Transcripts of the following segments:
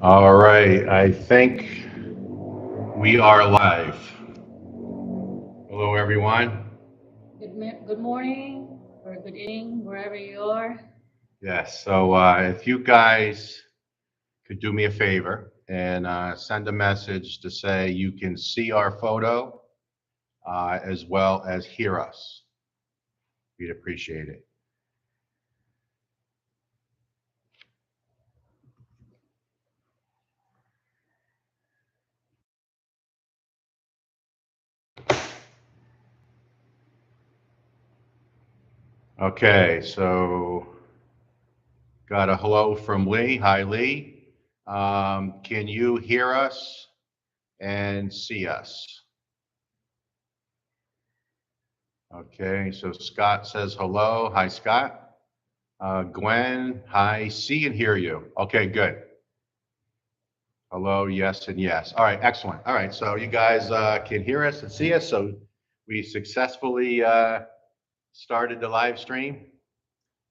All right, I think we are live. Hello, everyone. Good morning or good evening, wherever you are. Yes, so if you guys could do me a favor and send a message to say you can see our photo as well as hear us, we'd appreciate it. Okay, so got a hello from Lee. Hi, Lee. Can you hear us and see us? Okay, so Scott says hello. Hi, Scott. Gwen, hi, see and hear you. Okay, good. Hello, yes, and yes. All right, excellent. All right, so you guys can hear us and see us. So we successfully started the live stream.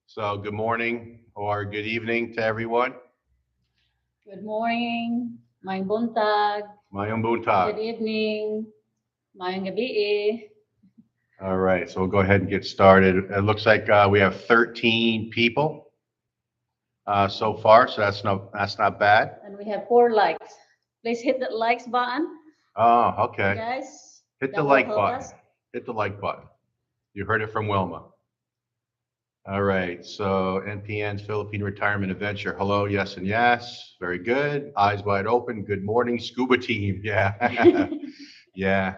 So good morning or good evening to everyone. Good morning, Mayang buntag. Mayong Good buntag. evening, Mayang gabi. All right, so we'll go ahead and get started. It looks like we have 13 people so far, so that's not bad. And we have 4 likes. Please hit that likes button, Oh, okay. guys. Hit the That will like help button. us. Hit the like button. You heard it from Wilma. All right, so NPN's Philippine Retirement Adventure. Hello, yes, and yes. Very good. Eyes wide open. Good morning, scuba team. Yeah. Yeah.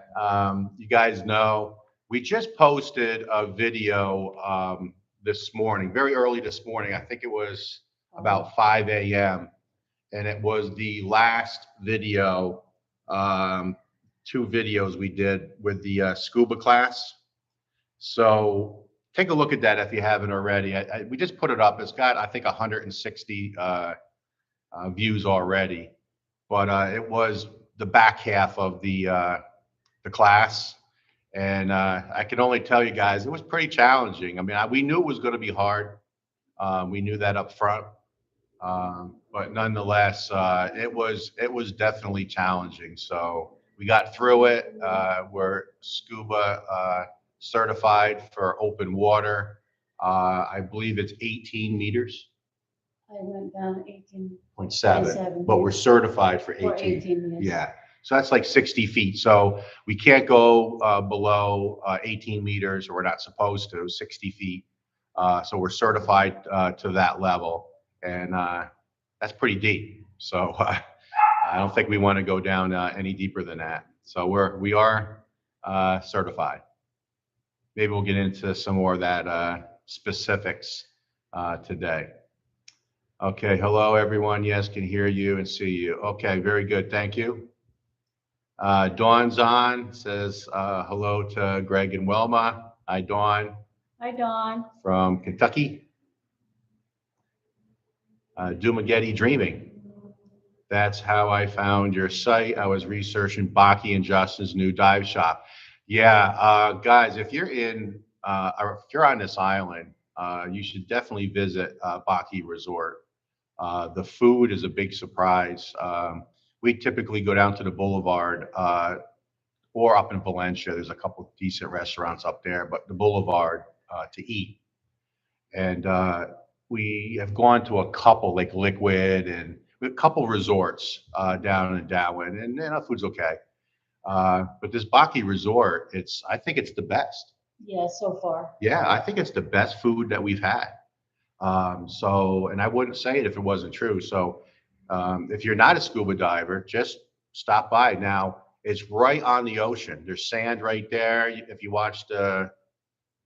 You guys know we just posted a video this morning, very early this morning. I think it was about 5 a.m. And it was the last video, um, 2 videos we did with the scuba class. So take a look at that if you haven't already. We just put it up. It's got, I think, 160 views already, but it was the back half of the class. And I can only tell you guys, it was pretty challenging. I mean, we knew it was going to be hard. We knew that up front. But nonetheless, it was definitely challenging. So we got through it. We're scuba certified for open water. I believe it's 18 meters. I went down 0.7, but we're certified for 18. 18, yes. Yeah. So that's like 60 feet. So we can't go below 18 meters, or we're not supposed to, 60 feet. So we're certified to that level. And that's pretty deep. So I don't think we want to go down any deeper than that. So we are certified. Maybe we'll get into some more of that specifics today. Okay, hello everyone. Yes, can hear you and see you. Okay, very good. Thank you. Dawn's on, says hello to Greg and Wilma. Hi, Dawn. Hi, Dawn. From Kentucky. Dumagetti Dreaming. That's how I found your site. I was researching Baki and Justin's new dive shop. Yeah, guys, if you're or if you're on this island, you should definitely visit Baki Resort. The food is a big surprise. We typically go down to the Boulevard or up in Valencia. There's a couple of decent restaurants up there, but the Boulevard to eat. And we have gone to a couple, like Liquid, and a couple resorts down in Dauin, and our food's okay. But this Baki Resort, I think it's the best. Yeah, so far. Yeah, I think it's the best food that we've had. And I wouldn't say it if it wasn't true. So, if you're not a scuba diver, just stop by. Now, it's right on the ocean. There's sand right there. If you watch the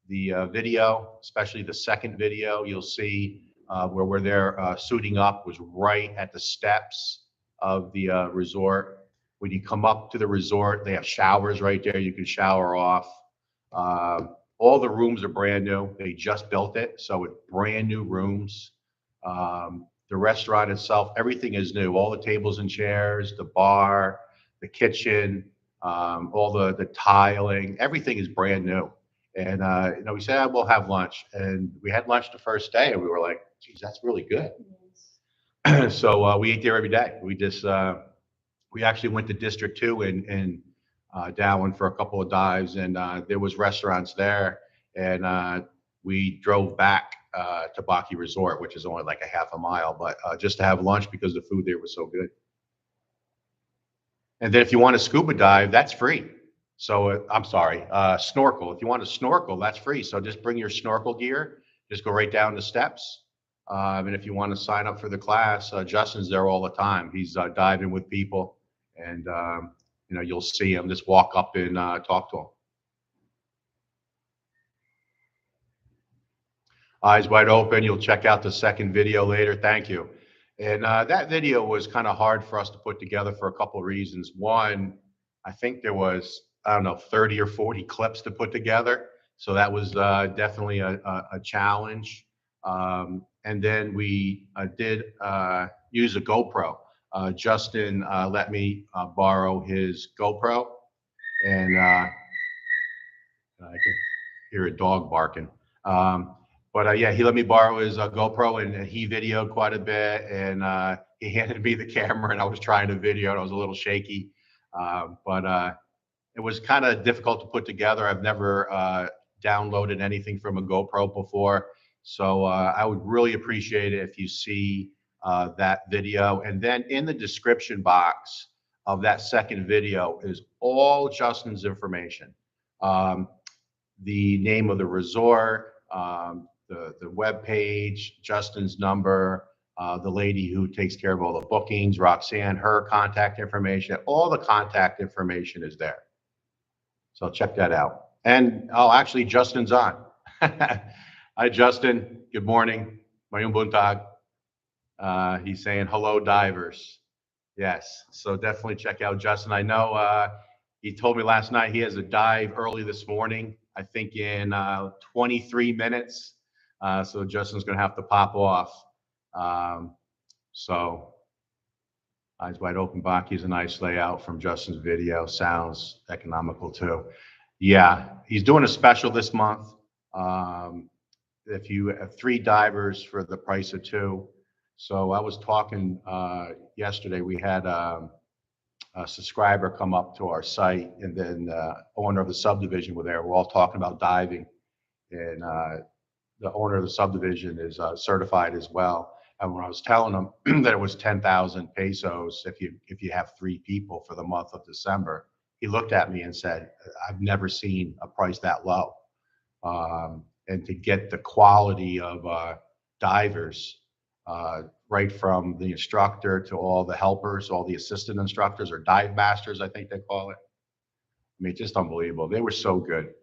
video, especially the second video, you'll see where we're there suiting up was right at the steps of the resort. When you come up to the resort, they have showers right there. You can shower off. All the rooms are brand new. They just built it, so it's brand new rooms. The restaurant itself, everything is new. All the tables and chairs, the bar, the kitchen, all the tiling, everything is brand new. And we said, "Ah, we'll have lunch," and we had lunch the first day, and we were like, "Geez, that's really good." Yes. So we ate there every day. We actually went to District 2 in Dauin for a couple of dives, and there was restaurants there, and we drove back to Baki Resort, which is only like a half a mile, but just to have lunch because the food there was so good. And then if you want to scuba dive, that's free. So I'm sorry, snorkel. If you want to snorkel, that's free. So just bring your snorkel gear. Just go right down the steps. And if you want to sign up for the class, Justin's there all the time. He's diving with people, and you'll see him. Just walk up and talk to him. Eyes wide open. You'll check out the second video later. Thank you. And that video was kind of hard for us to put together for a couple of reasons. One, I think there was, I don't know, 30 or 40 clips to put together. So that was definitely a challenge. And then we did use a GoPro. Justin let me borrow his GoPro, and I can hear a dog barking. But yeah, he let me borrow his GoPro, and he videoed quite a bit, and he handed me the camera, and I was trying to video, and I was a little shaky. But it was kind of difficult to put together. I've never downloaded anything from a GoPro before. So I would really appreciate it if you see that video. And then in the description box of that second video is all Justin's information. The name of the resort, the web page, Justin's number, the lady who takes care of all the bookings, Roxanne, her contact information, all the contact information is there. So check that out. And actually, Justin's on. Hi, Justin. Good morning. Mayong buntag. He's saying hello, divers. Yes. So definitely check out Justin. I know he told me last night he has a dive early this morning, I think in 23 minutes. So Justin's going to have to pop off. So eyes wide open. Baki is a nice layout from Justin's video. Sounds economical too. Yeah, he's doing a special this month. If you have 3 divers for the price of 2. So I was talking yesterday. We had a subscriber come up to our site, and then owner of the subdivision were there. We're all talking about diving, and the owner of the subdivision is certified as well. And when I was telling him that it was 10,000 pesos if you have 3 people for the month of December, he looked at me and said, "I've never seen a price that low." And to get the quality of divers, right from the instructor to all the helpers, all the assistant instructors, or dive masters, I think they call it. I mean, just unbelievable. They were so good,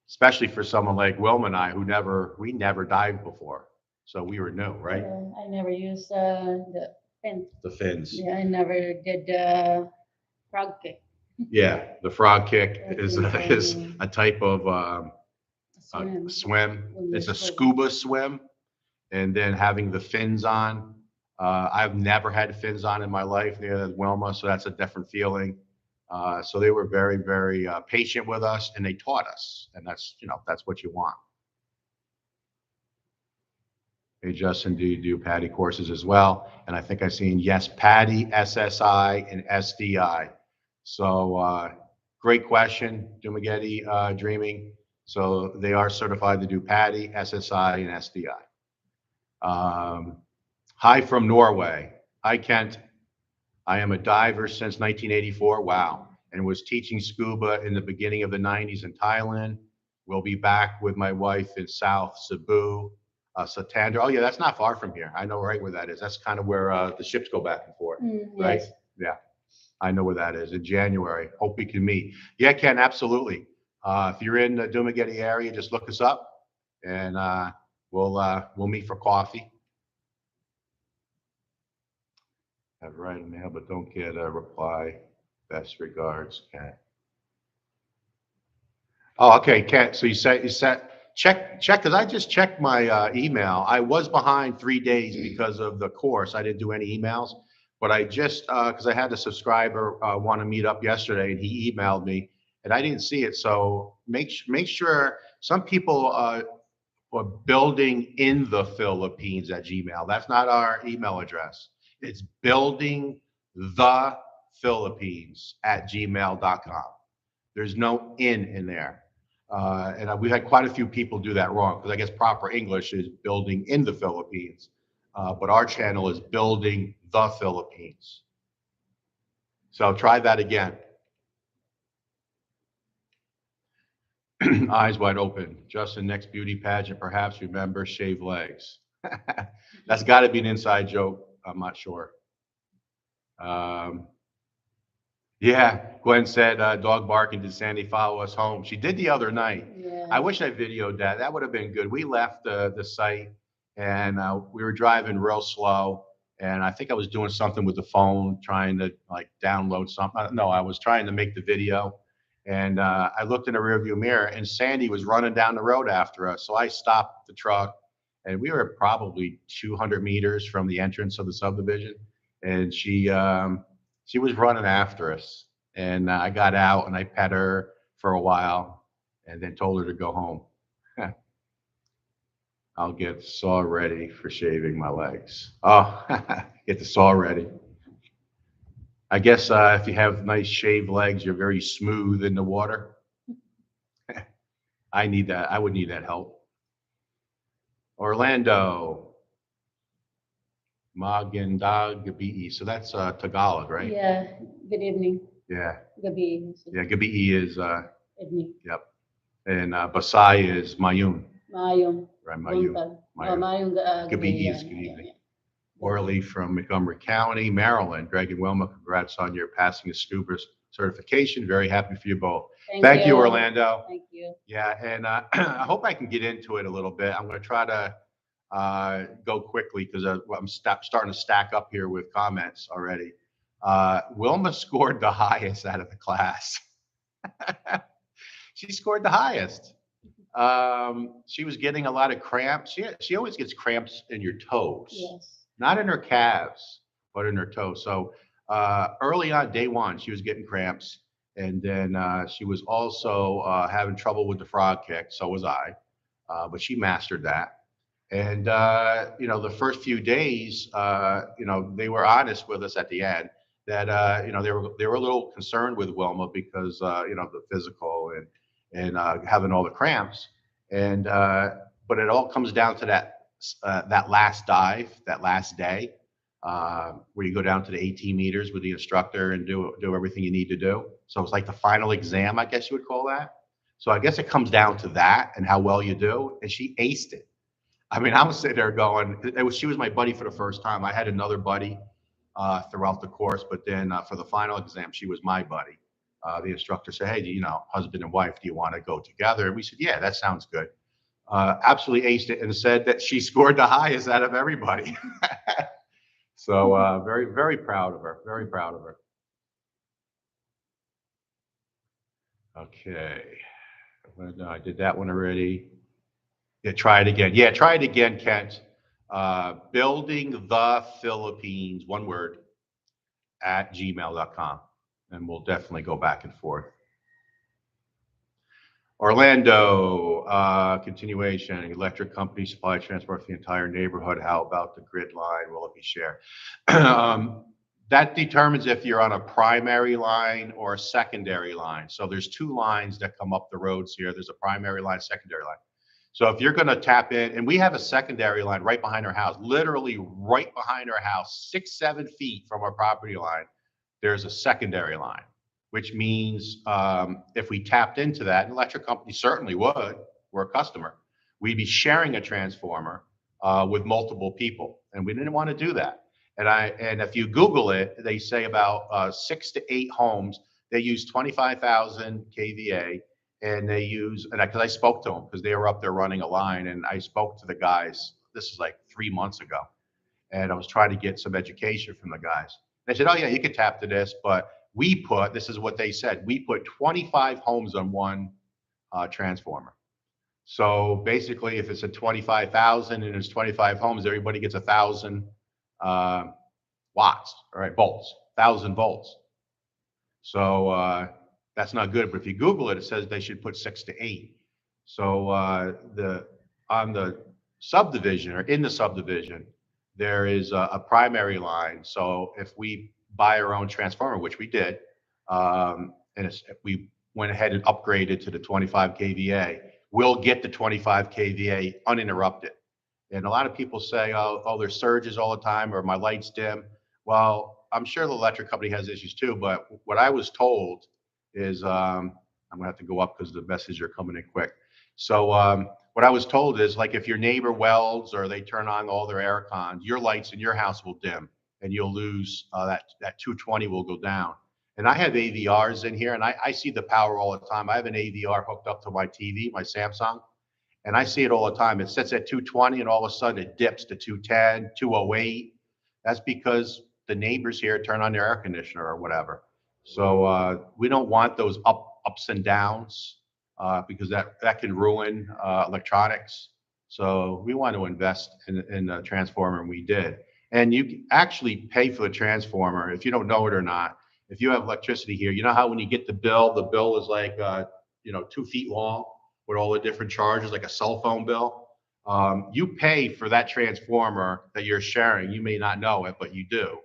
especially for someone like Wilma and I, we never dived before. So we were new, right? I never used the fin. The fins. Yeah, I never did the frog kick. Yeah, the frog kick is Everything a type of Swim. swim. When It's you're a swimming. scuba swim, and then having the fins on. I've never had fins on in my life, neither has Wilma, so that's a different feeling. So they were very, very patient with us, and they taught us, and that's what you want. Hey, Justin, do you do PADI courses as well? And I think I've seen, yes, PADI, SSI, and SDI. So great question, Dumagetti Dreaming. So they are certified to do PADI, SSI, and SDI. Hi from Norway. Hi, Kent. I am a diver since 1984. Wow. And was teaching scuba in the beginning of the 90s in Thailand. We'll be back with my wife in South Cebu, Santander. Oh, yeah, that's not far from here. I know right where that is. That's kind of where the ships go back and forth, right? Yes. Yeah, I know where that is. In January. Hope we can meet. Yeah, Ken, absolutely. If you're in the Dumagetti area, just look us up, and we'll meet for coffee. Have write a mail, but don't get a reply. Best regards, Ken. Oh, okay, Ken. So you said check because I just checked my email. I was behind 3 days because of the course. I didn't do any emails, but I just because I had a subscriber want to meet up yesterday, and he emailed me, and I didn't see it. So make sure some people or building in the Philippines at Gmail. That's not our email address. It's building the Philippines at gmail.com. There's no in there. And we had quite a few people do that wrong because I guess proper English is building in the Philippines. But our channel is building the Philippines. So try that again. Eyes wide open. Justin, next beauty pageant, perhaps remember shave legs. That's got to be an inside joke. I'm not sure. Yeah, Gwen said dog barking. Did Sandy follow us home? She did the other night. Yeah. I wish I videoed that. That would have been good. We left the site and we were driving real slow. And I think I was doing something with the phone, trying to like download something. No, I was trying to make the video. And I looked in the rearview mirror and Sandy was running down the road after us. So I stopped the truck and we were probably 200 meters from the entrance of the subdivision. And she was running after us. And I got out and I pet her for a while and then told her to go home. I'll get the saw ready for shaving my legs. Oh, get the saw ready. I guess if you have nice shaved legs, you're very smooth in the water. I need that. I would need that help. Orlando, Magandagabii. So that's Tagalog, right? Yeah. Good evening. Yeah. Gabi. Yeah. Gabii is, Evening. yep. And Basay is Mayun. Mayong. Right, Mayun. Mayong. Mayun. Mayong Gabi is good evening. Orly from Montgomery County, Maryland. Greg and Wilma, congrats on your passing of scuba certification. Very happy for you both. Thank you, Orlando. Thank you. Yeah, and I hope I can get into it a little bit. I'm going to try to go quickly because I'm starting to stack up here with comments already. Wilma scored the highest out of the class. She scored the highest. She was getting a lot of cramps. She always gets cramps in your toes. Yes. Not in her calves, but in her toes. So early on, day one, she was getting cramps. And then she was also having trouble with the frog kick. So was I. But she mastered that. And, the first few days, they were honest with us at the end that, they were a little concerned with Wilma because, the physical and having all the cramps. And, but it all comes down to that last dive, that last day, where you go down to the 18 meters with the instructor and do everything you need to do. So it's like the final exam, I guess you would call that. So I guess it comes down to that and how well you do. And she aced it. I mean, I was sitting there going, she was my buddy for the first time. I had another buddy throughout the course, but then for the final exam, she was my buddy. The instructor said, hey, husband and wife, do you want to go together? And we said, yeah, that sounds good. Absolutely aced it and said that she scored the highest out of everybody. So very, very proud of her. Very proud of her. Okay. No, I did that one already. Yeah, try it again. Yeah, try it again, Kent. Building the Philippines, one word, at gmail.com. And we'll definitely go back and forth. Orlando, continuation, electric company supply transport for the entire neighborhood. How about the grid line? Will it be shared? That determines if you're on a primary line or a secondary line. So there's two lines that come up the roads here. There's a primary line, secondary line. So if you're going to tap in, and we have a secondary line right behind our house, literally right behind our house, 6-7 feet from our property line, there's a secondary line, which means if we tapped into that, an electric company certainly would, we're a customer, we'd be sharing a transformer with multiple people. And we didn't want to do that. And if you Google it, they say about 6 to 8 homes, they use 25,000 kVA. And they use, and because I spoke to them because they were up there running a line, and I spoke to the guys. This is like 3 months ago, and I was trying to get some education from the guys. They said, "Oh yeah, you can tap to this, but this is what they said. We put 25 homes on one transformer. So basically, if it's a 25,000 and there's 25 homes, everybody gets 1,000 watts, all right, volts, 1,000 volts. So that's not good. But if you Google it, it says they should put 6 to 8. So on the subdivision or in the subdivision, there is a primary line. So if we buy our own transformer, which we did, and if we went ahead and upgraded to the 25 kVA, we'll get the 25 kVA uninterrupted. And a lot of people say, oh, there's surges all the time, or my lights dim. Well, I'm sure the electric company has issues too, but what I was told is, I'm gonna have to go up because the messages are coming in quick. So what I was told is, like, if your neighbor welds or they turn on all their air cons, your lights in your house will dim and you'll lose that 220 will go down. And I have AVRs in here, and I see the power all the time. I have an AVR hooked up to my TV, my Samsung, and I see it all the time. It sits at 220 and all of a sudden it dips to 210, 208. That's because the neighbors here turn on their air conditioner or whatever. So we don't want those ups and downs because that can ruin electronics. So we want to invest in a transformer, and we did. And you actually pay for the transformer if you don't know it or not. If you have electricity here, you know how when you get the bill is like 2 feet long with all the different charges, like a cell phone bill. You pay for that transformer that you're sharing. You may not know it, but you do.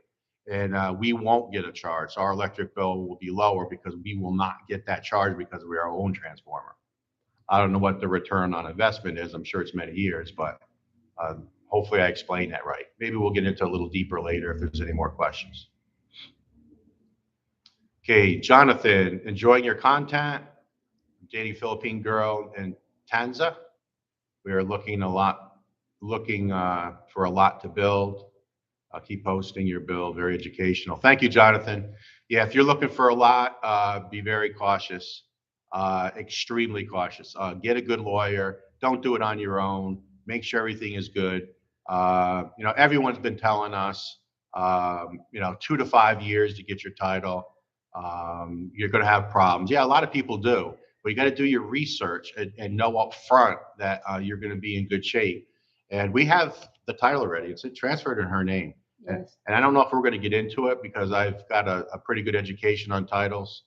And we won't get a charge. So our electric bill will be lower because we will not get that charge because we're our own transformer. I don't know what the return on investment is. I'm sure it's many years, but hopefully I explained that right. Maybe we'll get into a little deeper later if there's any more questions. Okay, Jonathan, enjoying your content. Dating Philippine girl in Tanza. We are looking for a lot to build. Keep posting your build, very educational. Thank you, Jonathan. Yeah, if you're looking for a lot, be very cautious, extremely cautious. Get a good lawyer. Don't do it on your own. Make sure everything is good. Everyone's been telling us, 2 to 5 years to get your title. You're going to have problems. Yeah, a lot of people do. But you got to do your research and know up front that you're going to be in good shape. And we have the title already. It's transferred in her name. Yes. And I don't know if we're going to get into it because I've got a pretty good education on titles.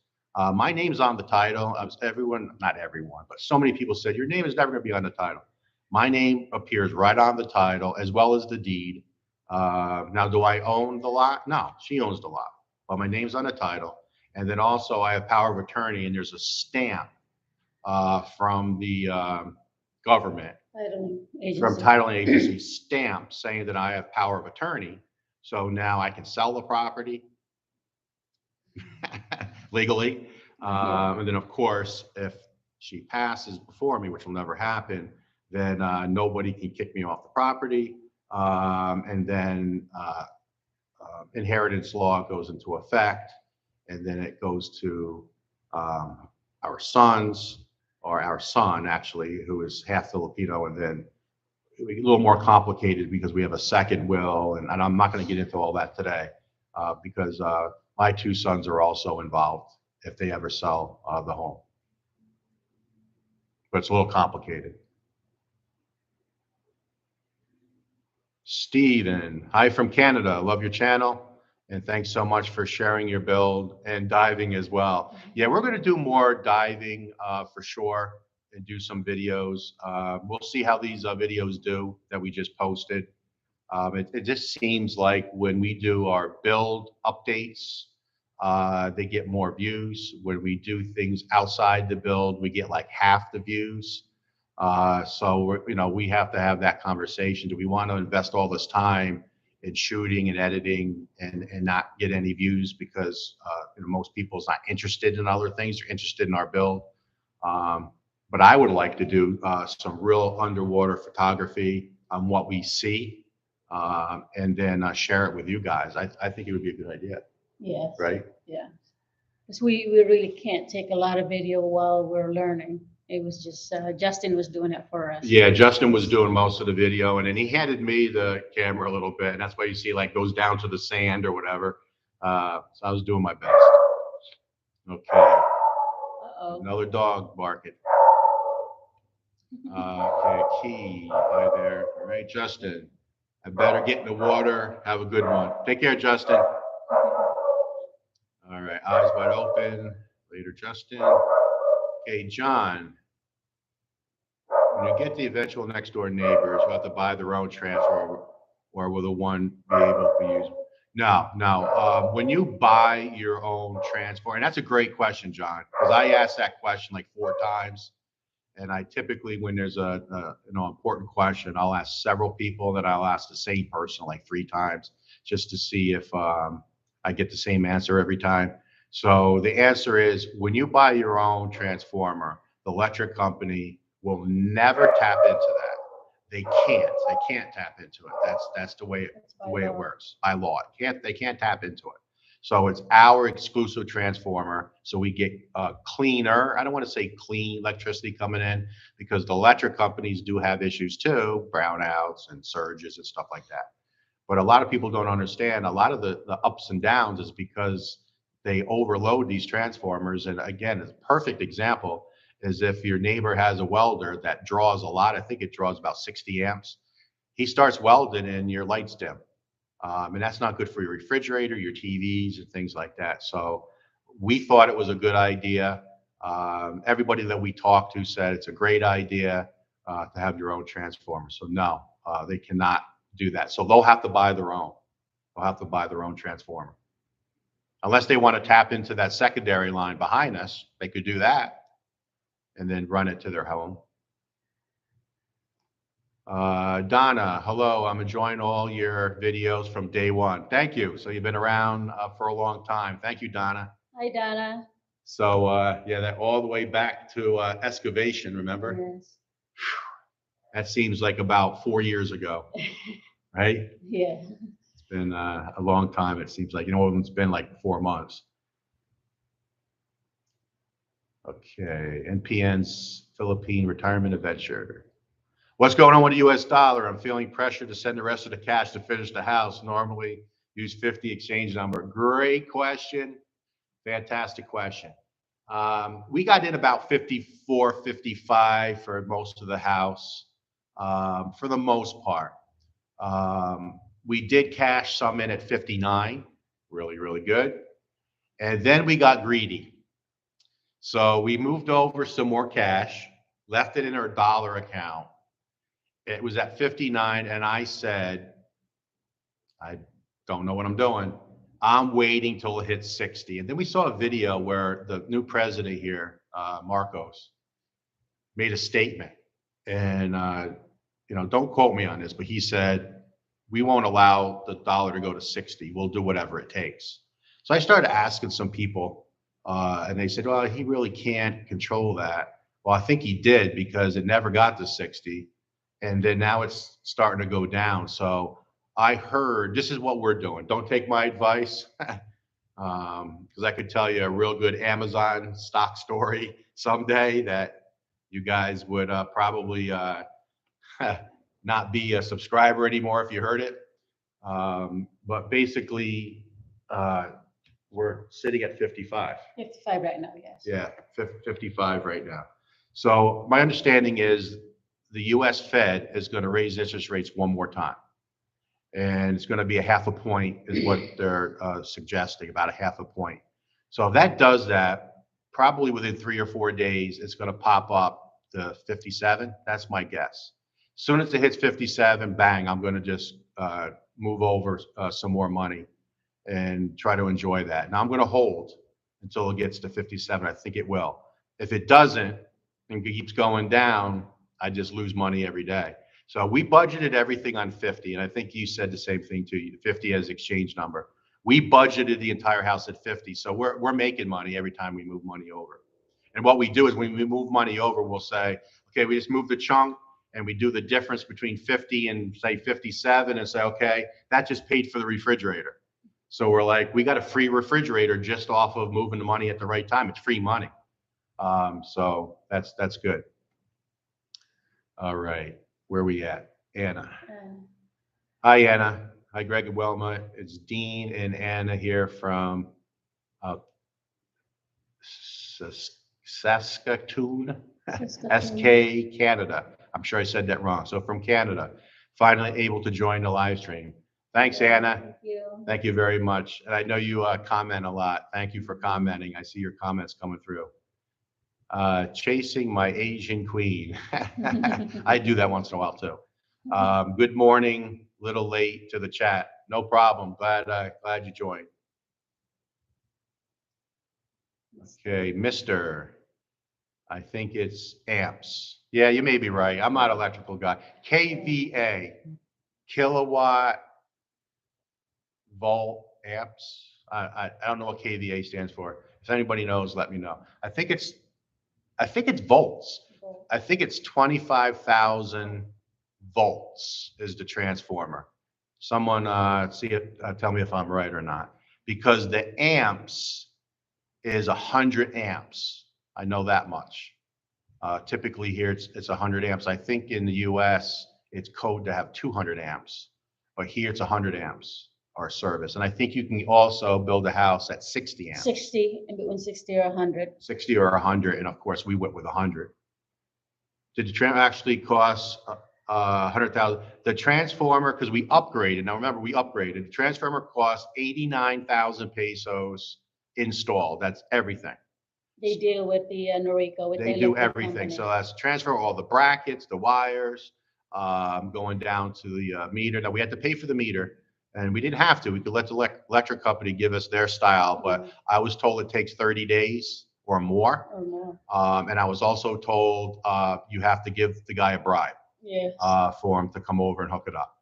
My name's on the title. Not everyone, but so many people said, your name is never going to be on the title. My name appears right on the title as well as the deed. Now, do I own the lot? No, she owns the lot. But my name's on the title. And then also I have power of attorney, and there's a stamp from the government, from titling agency stamp saying that I have power of attorney. So now I can sell the property legally. And then, of course, if she passes before me, which will never happen, then nobody can kick me off the property. And then inheritance law goes into effect. And then it goes to our sons, or our son, actually, who is half Filipino, and then a little more complicated because we have a second will, and I'm not going to get into all that today because my 2 sons are also involved if they ever sell the home. But it's a little complicated. Steven, hi from Canada. Love your channel. And thanks so much for sharing your build and diving as well. Yeah, we're going to do more diving for sure and do some videos. We'll see how these videos do that we just posted. It just seems like when we do our build updates, they get more views. When we do things outside the build, we get like half the views. So we have to have that conversation. Do we want to invest all this time in shooting and editing and not get any views because most people's not interested in other things? They're interested in our build. But I would like to do some real underwater photography on what we see, and then share it with you guys. I think it would be a good idea. Yes. Right? Yeah. Because we really can't take a lot of video while we're learning. It was just Justin was doing it for us. Yeah, Justin was doing most of the video, and then he handed me the camera a little bit, and that's why you see like goes down to the sand or whatever. So I was doing my best. Okay. Uh-oh. Another dog barking. Okay, Key, hi there. All right, Justin, I better get in the water. Have a good one. Take care, Justin. All right, eyes wide open. Later, Justin. Okay, John. when you get the eventual next door neighbors who have to buy their own transfer, or will the one be able to use? No, no. When you buy your own transfer, and that's a great question, John, because I asked that question like 4 times. And I typically, when there's a important question, I'll ask several people, that I'll ask the same person like 3 times, just to see if I get the same answer every time. So the answer is, when you buy your own transformer, the electric company will never tap into that. They can't. They can't tap into it. That's the way it works by law. They can't tap into it. So it's our exclusive transformer. So we get cleaner. I don't want to say clean electricity coming in, because the electric companies do have issues too, brownouts and surges and stuff like that. But a lot of people don't understand, a lot of the ups and downs is because they overload these transformers. And again, a perfect example is if your neighbor has a welder that draws a lot. I think it draws about 60 amps. He starts welding and your lights dim. And that's not good for your refrigerator, your TVs, and things like that. So we thought it was a good idea. Everybody that we talked to said it's a great idea to have your own transformer. So no, they cannot do that. So they'll have to buy their own. They'll have to buy their own transformer. Unless they want to tap into that secondary line behind us, they could do that and then run it to their home. Donna, hello. I'm enjoying all your videos from day one. Thank you. So you've been around for a long time. Thank you, Donna. Hi, Donna. So yeah, that all the way back to excavation, remember? Yes. That seems like about 4 years ago, right? Yeah. It's been a long time. It seems like, it's been like 4 months. Okay, NPN's Philippine retirement adventure. What's going on with the US dollar? I'm feeling pressure to send the rest of the cash to finish the house. Normally use 50 exchange number. Great question. Fantastic question. We got in about 54, 55 for most of the house, for the most part. We did cash some in at 59, really, really good. And then we got greedy. So we moved over some more cash, left it in our dollar account. It was at 59, and I said, I don't know what I'm doing. I'm waiting till it hits 60. And then we saw a video where the new president here, Marcos, made a statement. And, don't quote me on this, but he said, we won't allow the dollar to go to 60. We'll do whatever it takes. So I started asking some people, and they said, well, he really can't control that. Well, I think he did, because it never got to 60. And then now it's starting to go down. So I heard, this is what we're doing. Don't take my advice, because I could tell you a real good Amazon stock story someday that you guys would probably not be a subscriber anymore if you heard it. But basically, we're sitting at 55. 55 right now, yes. Yeah, 55 right now. So my understanding is the US Fed is going to raise interest rates one more time. And it's going to be a half a point is what they're suggesting, about a half a point. So if that does that, probably within 3 or 4 days, it's going to pop up to 57. That's my guess. As soon as it hits 57, bang, I'm going to just move over some more money and try to enjoy that. Now I'm going to hold until it gets to 57. I think it will. If it doesn't and keeps going down, I just lose money every day. So we budgeted everything on 50, and I think you said the same thing too. 50 as exchange number. We budgeted the entire house at 50, so we're making money every time we move money over. And what we do is when we move money over, we'll say, okay, we just moved the chunk, and we do the difference between 50 and say 57, and say, okay, that just paid for the refrigerator. So we're like, we got a free refrigerator just off of moving the money at the right time. It's free money. So that's good. All right. Where are we at? Anna. Hi, Anna. Hi, Greg and Wilma. It's Dean and Anna here from Saskatoon, SK, Canada. I'm sure I said that wrong. So from Canada, finally able to join the live stream. Thanks, Anna. Thank you. Thank you very much. And I know you comment a lot. Thank you for commenting. I see your comments coming through. Chasing my Asian queen. I do that once in a while too. Good morning. Little late to the chat. No problem. Glad you joined. Okay, Mister. I think it's amps. Yeah, you may be right. I'm not an electrical guy. KVA, kilowatt volt amps. I don't know what KVA stands for. If anybody knows, let me know. I think it's volts. I think it's 25,000 volts is the transformer. Someone tell me if I'm right or not. Because the amps is 100 amps. I know that much. Typically here it's 100 amps. I think in the US it's code to have 200 amps, but here it's 100 amps our service. And I think you can also build a house at 60 amps. 60, in between 60 or 100. 60 or 100, and of course we went with 100. Did the tram actually cost 100,000? The transformer, because we upgraded. Now remember, we upgraded. The transformer cost 89,000 pesos installed. That's everything. They deal with the Noriko. With They the do electric everything. company. So that's transfer all the brackets, the wires, going down to the meter. Now we had to pay for the meter, and we didn't have to. We could let the electric company give us their style, but I was told it takes 30 days or more. Or more. And I was also told you have to give the guy a bribe Yes. for him to come over and hook it up.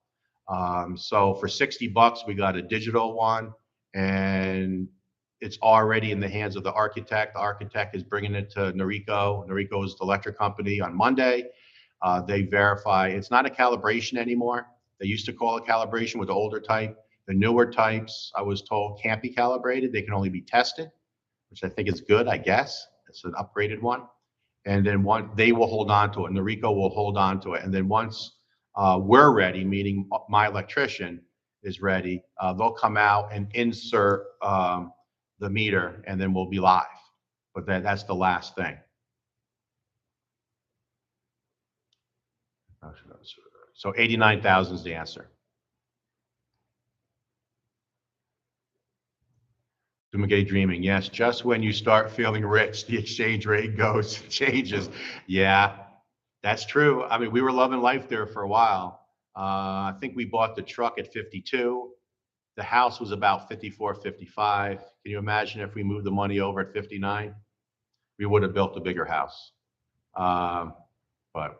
So for $60, we got a digital one, and it's already in the hands of the architect. The architect is bringing it to Noriko. Noriko is the electric company on Monday. They verify. It's not a calibration anymore. They used to call it calibration with the older type. The newer types, I was told, can't be calibrated. They can only be tested, which I think is good, I guess. It's an upgraded one. And then they will hold on to it. Noriko will hold on to it. And then once we're ready, meaning my electrician is ready, they'll come out and insert the meter, and then we'll be live. But that's the last thing. So 89,000 is the answer. Dumagay dreaming. Yes, just when you start feeling rich, the exchange rate changes. Yeah, that's true. I mean, we were loving life there for a while. I think we bought the truck at 52. The house was about 54, 55. Can you imagine if we moved the money over at 59? We would have built a bigger house. But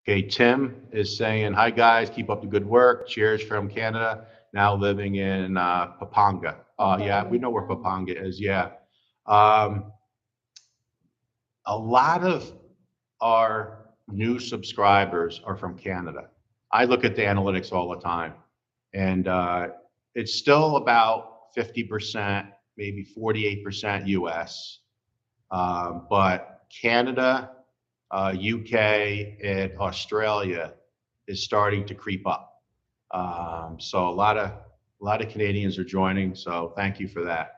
okay, Tim is saying, hi guys, keep up the good work. Cheers from Canada. Now living in Pampanga. Yeah, we know where Pampanga is. Yeah. A lot of our new subscribers are from Canada. I look at the analytics all the time, and it's still about 50%, maybe 48% US. But Canada, UK, and Australia is starting to creep up. So a lot of Canadians are joining. So thank you for that.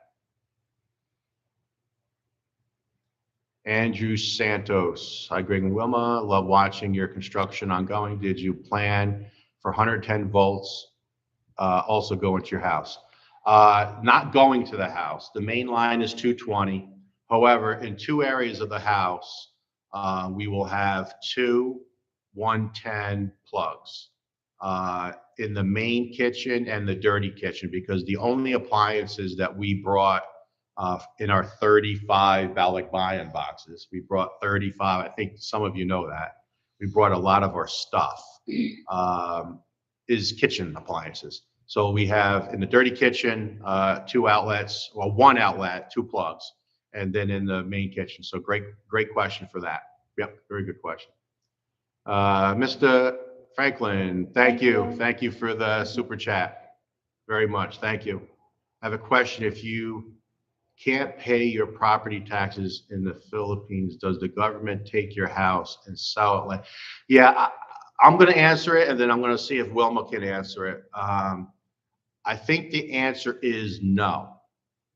Andrew Santos. Hi, Greg and Wilma. Love watching your construction ongoing. Did you plan for 110 volts also go into your house? Not going to the house. The main line is 220. However, in two areas of the house, we will have two 110 plugs in the main kitchen and the dirty kitchen, because the only appliances that we brought in our 35 Balikbayan boxes, we brought 35. I think some of you know that. We brought a lot of our stuff is kitchen appliances. So we have in the dirty kitchen, two outlets, well, one outlet, two plugs, and then in the main kitchen. So great question for that. Yep, very good question. Mr. Franklin, thank you. Thank you for the super chat. Very much. Thank you. I have a question. If you can't pay your property taxes in the Philippines, does the government take your house and sell it? Yeah, I'm going to answer it, and then I'm going to see if Wilma can answer it. I think the answer is no,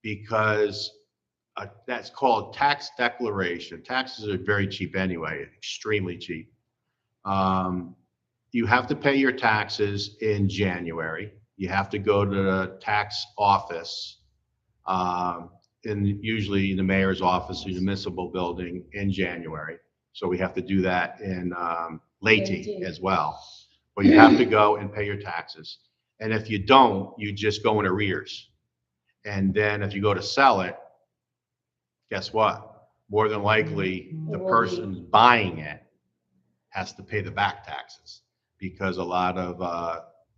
because that's called tax declaration. Taxes are very cheap anyway, extremely cheap. You have to pay your taxes in January. You have to go to the tax office Usually in the mayor's office, the municipal building in January. So we have to do that in Leyte as well. But you have to go and pay your taxes. And if you don't, you just go in arrears. And then if you go to sell it, guess what? More than likely, the person buying it has to pay the back taxes because a lot of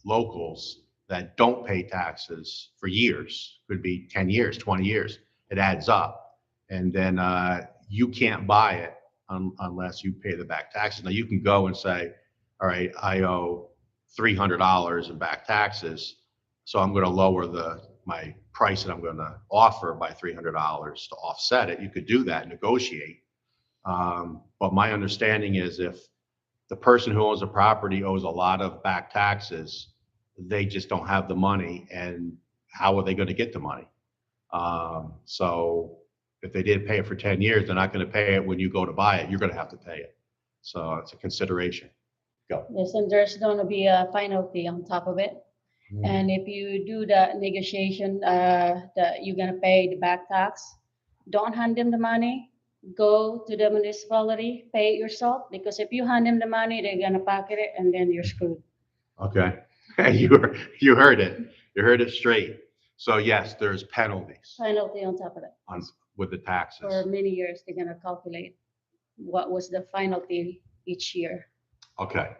locals that don't pay taxes for years, could be 10 years, 20 years, it adds up. And then you can't buy it unless you pay the back taxes. Now you can go and say, all right, I owe $300 in back taxes, so I'm going to lower my price that I'm going to offer by $300 to offset it. You could do that, negotiate. But my understanding is if the person who owns the property owes a lot of back taxes, they just don't have the money, and how are they going to get the money? So if they didn't pay it for 10 years, they're not going to pay it when you go to buy it. You're going to have to pay it. So it's a consideration. Go. Yes, and there's going to be a penalty on top of it. And if you do the negotiation, that you're going to pay the back tax, don't hand them the money. Go to the municipality, pay it yourself, because if you hand them the money, they're going to pocket it, and then you're screwed. Okay. You heard it. You heard it straight. So yes, there's penalties Penalty on top of that. with the taxes. For many years, they're going to calculate what was the penalty each year. Okay.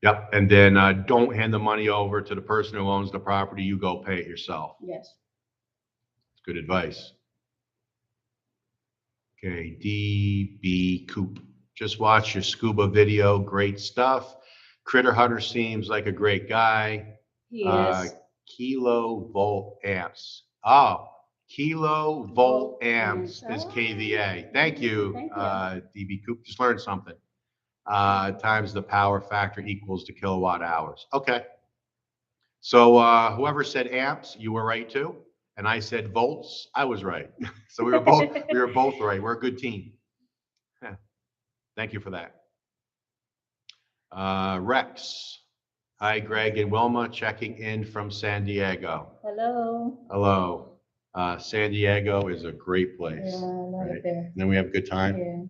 Yep. And then don't hand the money over to the person who owns the property. You go pay it yourself. Yes. It's good advice. Okay. DB Coop. Just watch your scuba video. Great stuff. Critter Hunter seems like a great guy. He is. Kilovolt amps. Oh, kilovolt amps is KVA. Thank you, DB Coop. Just learned something. Times the power factor equals the kilowatt hours. Okay. So whoever said amps, you were right too. And I said volts, I was right. So we were both right. We're a good team. Yeah. Thank you for that. Rex. Hi, Greg and Wilma, checking in from San Diego. Hello. Hello. San Diego is a great place. Yeah, I love it there. And then we have a good time. Yes.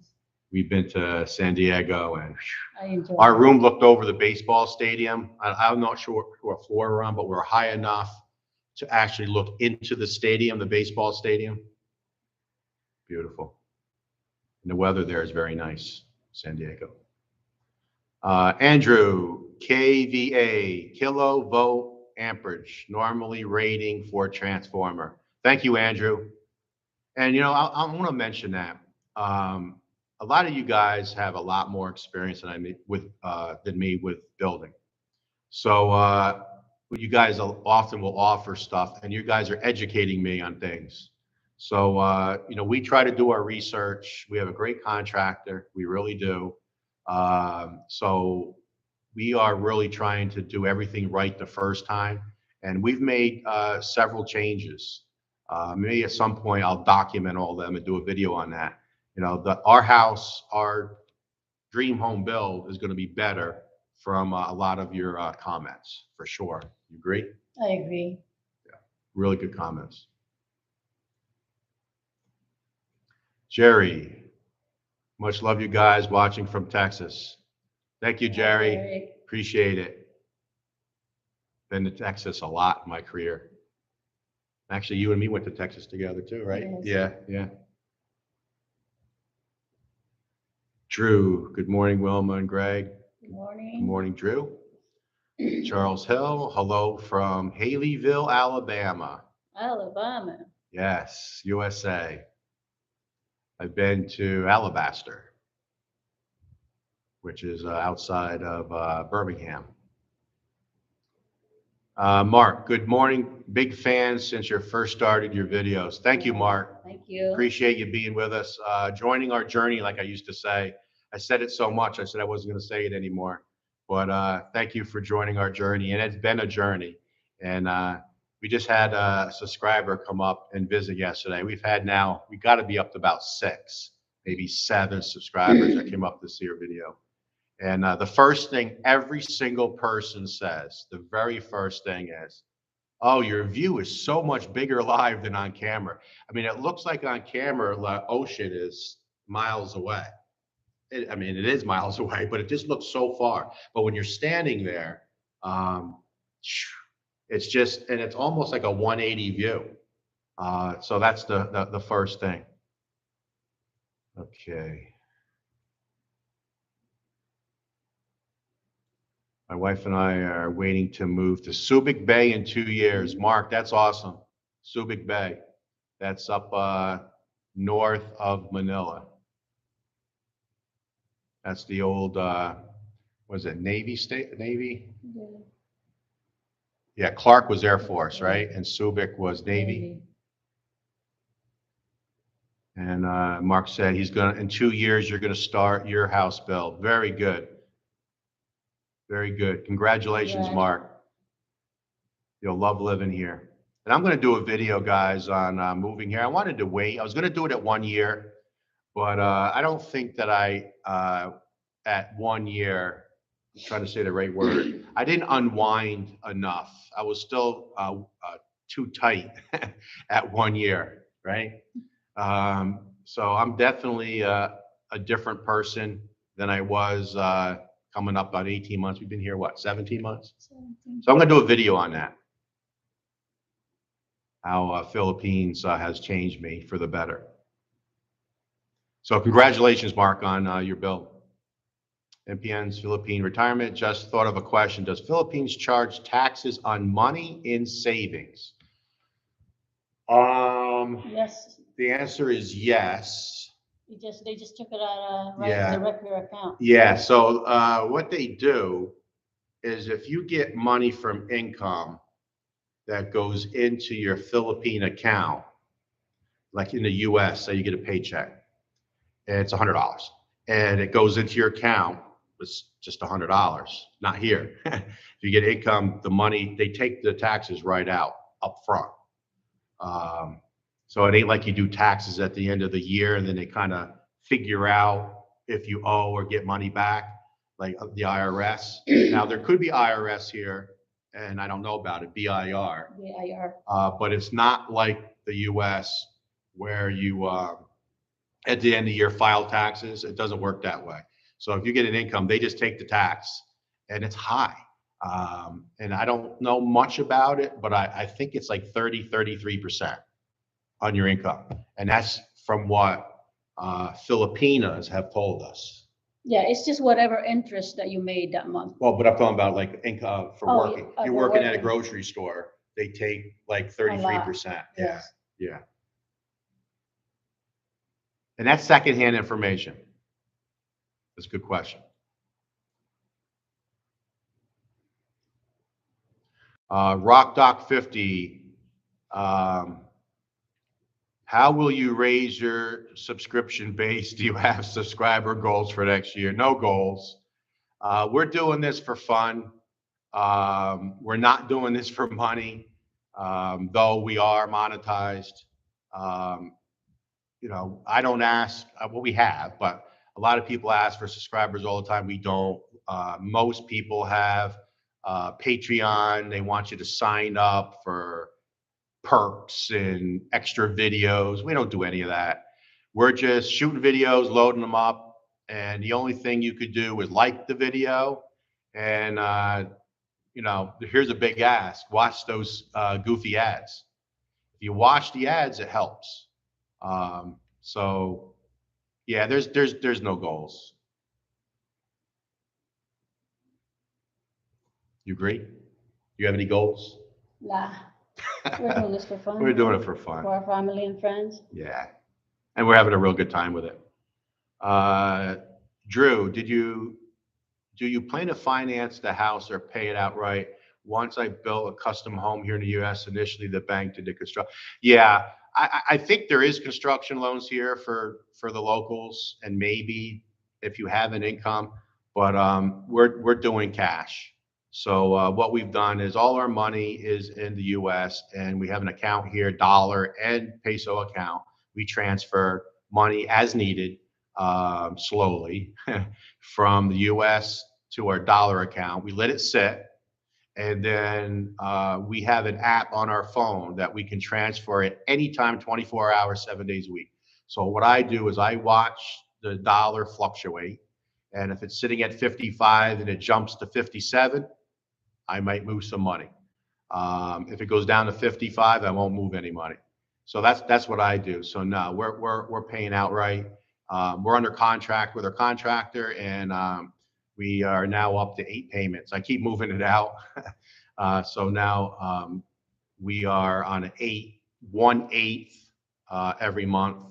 We've been to San Diego, and I enjoy our it. room looked over the baseball stadium. I'm not sure what floor we're on, but we're high enough to actually look into the stadium, the baseball stadium. Beautiful. And the weather there is very nice, San Diego. Andrew, KVA, kilovolt amperage, normally rating for transformer. Thank you, Andrew. And you know, I want to mention that a lot of you guys have a lot more experience than me with building. So you guys often will offer stuff, and you guys are educating me on things. So you know, we try to do our research. We have a great contractor, we really do. So we are really trying to do everything right the first time, and we've made several changes. Maybe at some point I'll document all of them and do a video on that. You know, our house, our dream home build is going to be better from a lot of your comments, for sure. You agree? I agree. Yeah, really good comments. Jerry, much love, you guys watching from Texas. Thank you, Jerry. Jerry. Appreciate it. Been to Texas a lot in my career. Actually, you and me went to Texas together too, right? Yes. Yeah. Drew, good morning, Wilma and Greg. Good morning. Good morning, Drew. Charles Hill, hello from Haleyville, Alabama. Alabama. Yes, USA. I've been to Alabaster, which is outside of Birmingham. Mark, good morning. Big fan since you first started your videos. Thank you, Mark. Thank you. Appreciate you being with us, joining our journey, like I used to say. I said it so much, I said I wasn't going to say it anymore. But thank you for joining our journey. And it's been a journey. And we just had a subscriber come up and visit yesterday. We got to be up to about 6, maybe 7 subscribers that came up to see our video. And the first thing every single person says, the very first thing is, Oh, your view is so much bigger live than on camera. I mean, it looks like on camera, the ocean is miles away. I mean, it is miles away, but it just looks so far. But when you're standing there, um, it's just, and it's almost like a 180 view. So that's the first thing. Okay. My wife and I are waiting to move to Subic Bay in 2 years. Mark, that's awesome. Subic Bay. That's up north of Manila. That's the old, was it Navy state, Navy? Yeah. Yeah, Clark was Air Force, right? And Subic was Navy. And Mark said he's gonna, in 2 years, you're gonna start your house build. Very good. Very good. Congratulations, Right. Mark. You'll love living here. And I'm gonna do a video, guys, on moving here. I wanted to wait. I was gonna do it at 1 year, but I don't think that at 1 year, I'm trying to say the right word, I didn't unwind enough. I was still too tight at 1 year, right? So I'm definitely a different person than I was coming up on 18 months. We've been here, what, 17 months? 17. So I'm going to do a video on that, how Philippines has changed me for the better. So congratulations, Mark, on your build. NPN's Philippine retirement. Just thought of a question. Does Philippines charge taxes on money in savings? Yes, The answer is yes. they just took it out right Yeah. direct your account. Yeah. So what they do is if you get money from income that goes into your Philippine account, like in the US, say you get a paycheck, and it's $100, and it goes into your account, it's just $100, not here. If you get income, the money, they take the taxes right out up front. So it ain't like you do taxes at the end of the year and then they kind of figure out if you owe or get money back, like the IRS. Now there could be IRS here, and I don't know about it, BIR, BIR. but it's not like the US where you at the end of the year file taxes. It doesn't work that way. So if you get an income, they just take the tax, and it's high. And I don't know much about it, but I think it's like 33% on your income. And that's from what Filipinas have told us. Yeah, it's just whatever interest that you made that month. Well, but I'm talking about like income for Oh, working. yeah, You're for working at a working. grocery store, they take like 33%. Yeah, Yes. yeah. And that's secondhand information. That's a good question. Rock Doc 50. How will you raise your subscription base? Do you have subscriber goals for next year? No goals. We're doing this for fun. We're not doing this for money, though we are monetized. Um, I don't ask what we have, but a lot of people ask for subscribers all the time. We don't. Most people have Patreon. They want you to sign up for perks and extra videos. We don't do any of that. We're just shooting videos, loading them up, and the only thing you could do is like the video. And here's a big ask: watch those goofy ads. If you watch the ads, it helps. So yeah, there's no goals. You agree? You have any goals? Nah, we're doing this for fun. We're doing it for fun. For our family and friends. Yeah, and we're having a real good time with it. Drew, do you plan to finance the house or pay it outright? Once I built a custom home here in the U.S., initially the bank did the construction. Yeah, I think there is construction loans here for the locals, and maybe if you have an income, but we're doing cash. So what we've done is all our money is in the U.S. and we have an account here, dollar and peso account. We transfer money as needed, slowly from the U.S. to our dollar account. We let it sit, And then we have an app on our phone that we can transfer at any time, 24 hours, 7 days a week. So what I do is I watch the dollar fluctuate. And if it's sitting at 55 and it jumps to 57, I might move some money. If it goes down to 55, I won't move any money. So that's what I do. So no, we're paying outright. We're under contract with our contractor, and we are now up to 8 payments. I keep moving it out. So now we are on an 1/8 every month.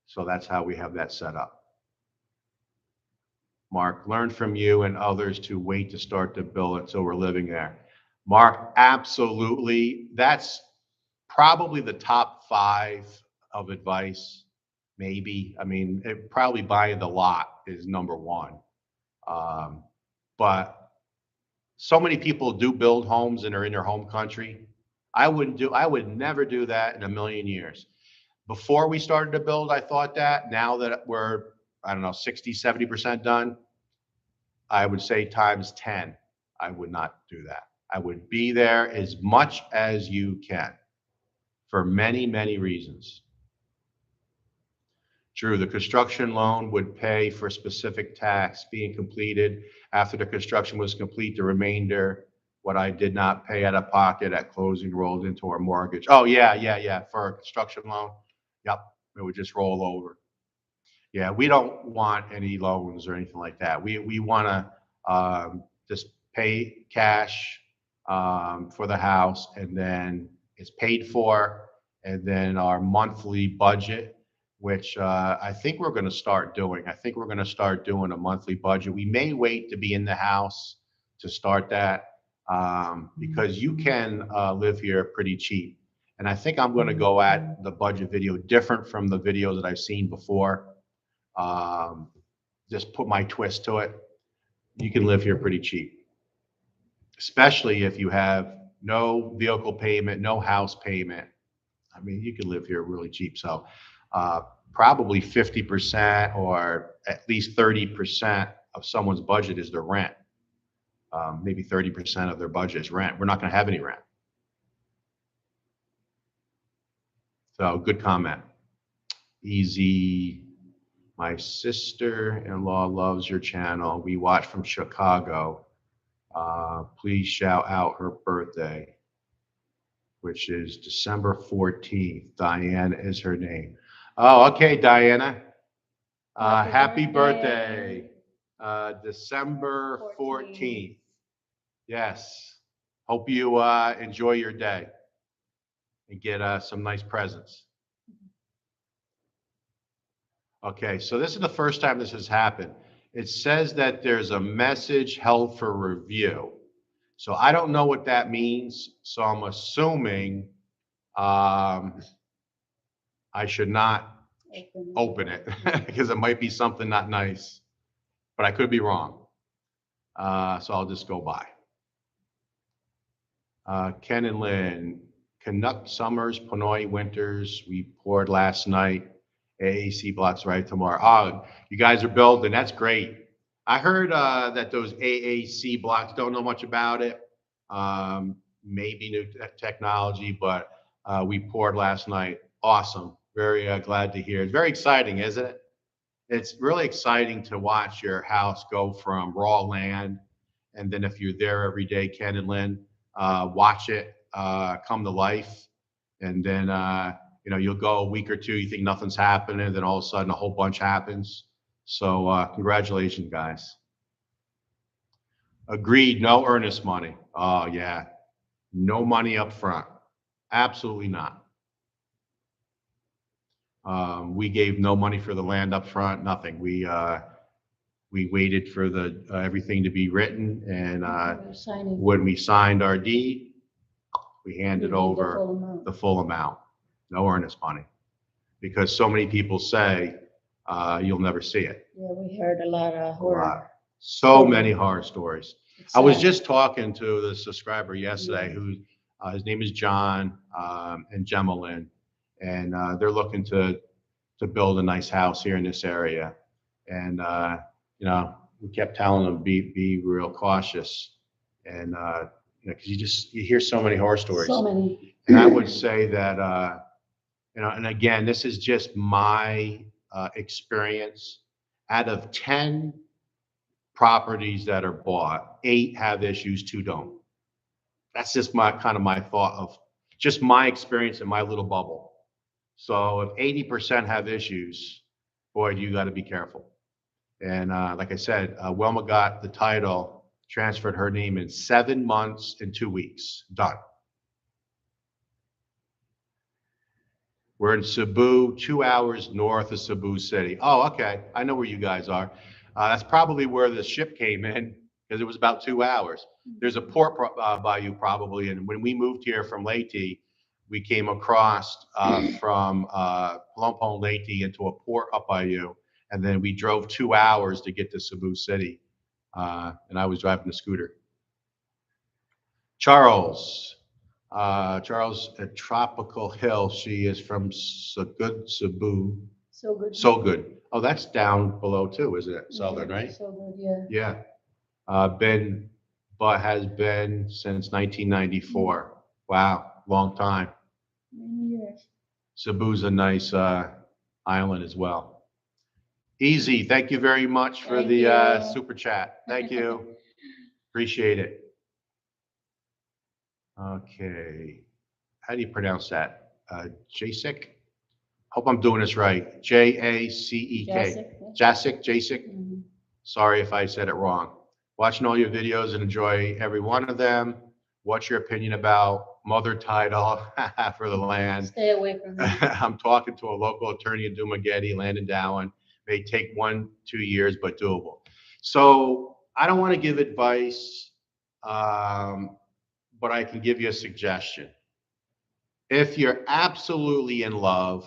So that's how we have that set up. Mark, learn from you and others to wait to start to build until we're living there. Mark, absolutely. That's probably the top 5 of advice, maybe. I mean, probably buying the lot is number 1. But so many people do build homes and are in their home country. I would never do that in a million years. Before we started to build, I thought that. Now that we're, I don't know, 60, 70% done, I would say times 10, I would not do that. I would be there as much as you can for many, many reasons. Drew, the construction loan would pay for specific tax being completed. After the construction was complete, the remainder, what I did not pay out of pocket at closing, rolled into our mortgage. Oh, yeah. For a construction loan. Yep. It would just roll over. Yeah, we don't want any loans or anything like that. We want to just pay cash for the house, and then it's paid for, and then our monthly budget, which I think we're going to start doing. I think we're going to start doing a monthly budget. We may wait to be in the house to start that because you can live here pretty cheap. And I think I'm going to go at the budget video different from the videos that I've seen before. Just put my twist to it. You can live here pretty cheap, especially if you have no vehicle payment, no house payment. I mean, you can live here really cheap. So probably 50% or at least 30% of someone's budget is their rent. Maybe 30% of their budget is rent. We're not going to have any rent. So good comment. Easy. My sister-in-law loves your channel. We watch from Chicago. Please shout out her birthday, which is December 14th. Diana is her name. Oh, okay, Diana. Happy birthday. December 14th. Yes. Hope you enjoy your day and get some nice presents. Okay, so this is the first time this has happened. It says that there's a message held for review. So I don't know what that means. So I'm assuming I should not open it because it might be something not nice, but I could be wrong. So I'll just go by. Ken and Lynn, Canuck summers, Pinoy winters. We poured last night. AAC blocks right tomorrow. Oh, you guys are building. That's great. I heard that those AAC blocks, don't know much about it. Maybe new technology, but we poured last night. Awesome. Very glad to hear. It's very exciting, isn't it? It's really exciting to watch your house go from raw land. And then if you're there every day, Ken and Lynn, watch it come to life. And then, you'll go a week or two, you think nothing's happening, then all of a sudden a whole bunch happens. So congratulations, guys. Agreed, no earnest money. Oh, yeah. No money up front. Absolutely not. We gave no money for the land up front, nothing. We waited for the everything to be written, and when we signed our deed, we handed over the full amount. No earnest money, because so many people say you'll never see it. Yeah, we heard a lot of horror. So many horror stories. I was just talking to the subscriber yesterday who his name is John and Gemelin, and they're looking to build a nice house here in this area. And we kept telling them be real cautious. And because you hear so many horror stories. So many. And I would say that, and again, this is just my experience. Out of 10 properties that are bought, 8 have issues, 2 don't. That's just my thought of just my experience in my little bubble. So if 80% have issues, boy, you got to be careful. And like I said, Wilma got the title, transferred her name in 7 months and 2 weeks. Done. We're in Cebu, 2 hours north of Cebu City. Oh, okay. I know where you guys are. That's probably where the ship came in because it was about 2 hours. There's a port by you probably. And when we moved here from Leyte, we came across from Palompon Leyte into a port up by you. And then we drove 2 hours to get to Cebu City. And I was driving the scooter. Charles at Tropical Hill. She is from Cebu. So good. So good. Oh, that's down below too, isn't it? Southern, right? So good, yeah. Yeah. But has been since 1994. Wow, long time. Many years. Cebu's a nice island as well. Easy. Thank you very much for Thank the you. super chat. Thank you. Appreciate it. Okay. How do you pronounce that? Jasek? Hope I'm doing this right. Jacek. Jasek. Mhm. Sorry if I said it wrong. Watching all your videos and enjoy every one of them. What's your opinion about mother title for the land? Stay away from it. I'm talking to a local attorney in Dumaguete, land in Dauin. May take 1-2 years, but doable. So I don't want to give advice, but I can give you a suggestion. If you're absolutely in love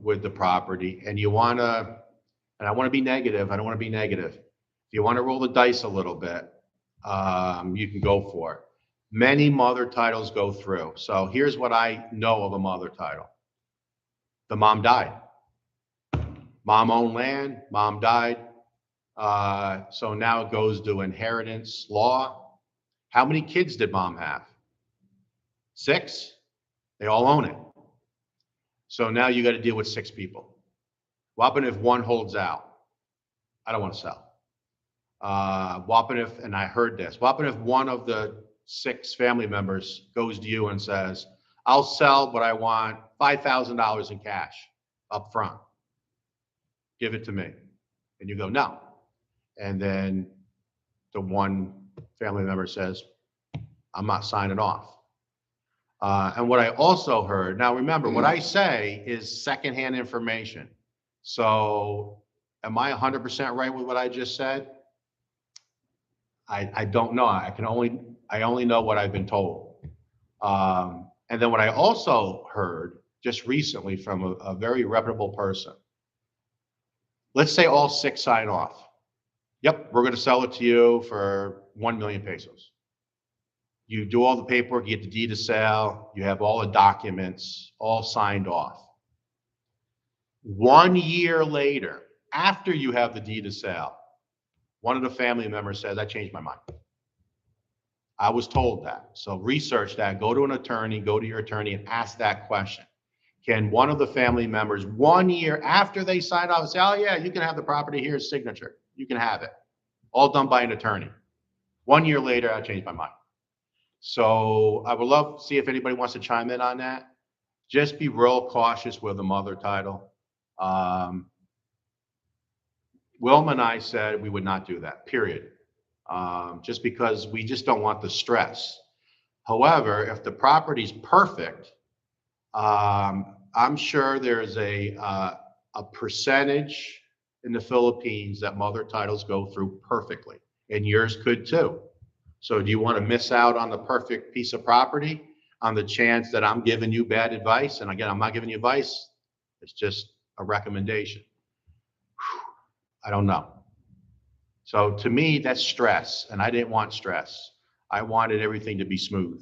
with the property and you want to, and I want to be negative, I don't want to be negative. If you want to roll the dice a little bit, you can go for it. Many mother titles go through. So here's what I know of a mother title. The mom died. Mom owned land, mom died. So now it goes to inheritance law. How many kids did mom have? 6? They all own it. So now you got to deal with 6 people. What happens if one holds out? I don't want to sell. What happens if, and I heard this, what happens if one of the 6 family members goes to you and says, I'll sell, but I want $5,000 in cash up front. Give it to me. And you go, no. And then the one family member says, I'm not signing off. And what I also heard, now remember, what I say is secondhand information. So am I 100% right with what I just said? I don't know. I only know what I've been told. And then what I also heard just recently from a very reputable person. Let's say all 6 sign off. Yep, we're going to sell it to you for 1 million pesos. You do all the paperwork, you get the deed of sale, you have all the documents all signed off. 1 year later, after you have the deed of sale, one of the family members says, I changed my mind. I was told that. So research that, go to an attorney, go to your attorney and ask that question. Can one of the family members 1 year after they sign off say, oh yeah, you can have the property, here's signature. You can have it. All done by an attorney. 1 year later, I changed my mind. So I would love to see if anybody wants to chime in on that. Just be real cautious with the mother title. Wilma and I said we would not do that, period. Just because we just don't want the stress. However, if the property's perfect, I'm sure there's a percentage in the Philippines that mother titles go through perfectly, and yours could too. So do you want to miss out on the perfect piece of property on the chance that I'm giving you bad advice? And again, I'm not giving you advice. It's just a recommendation. I don't know. So to me, that's stress, and I didn't want stress. I wanted everything to be smooth.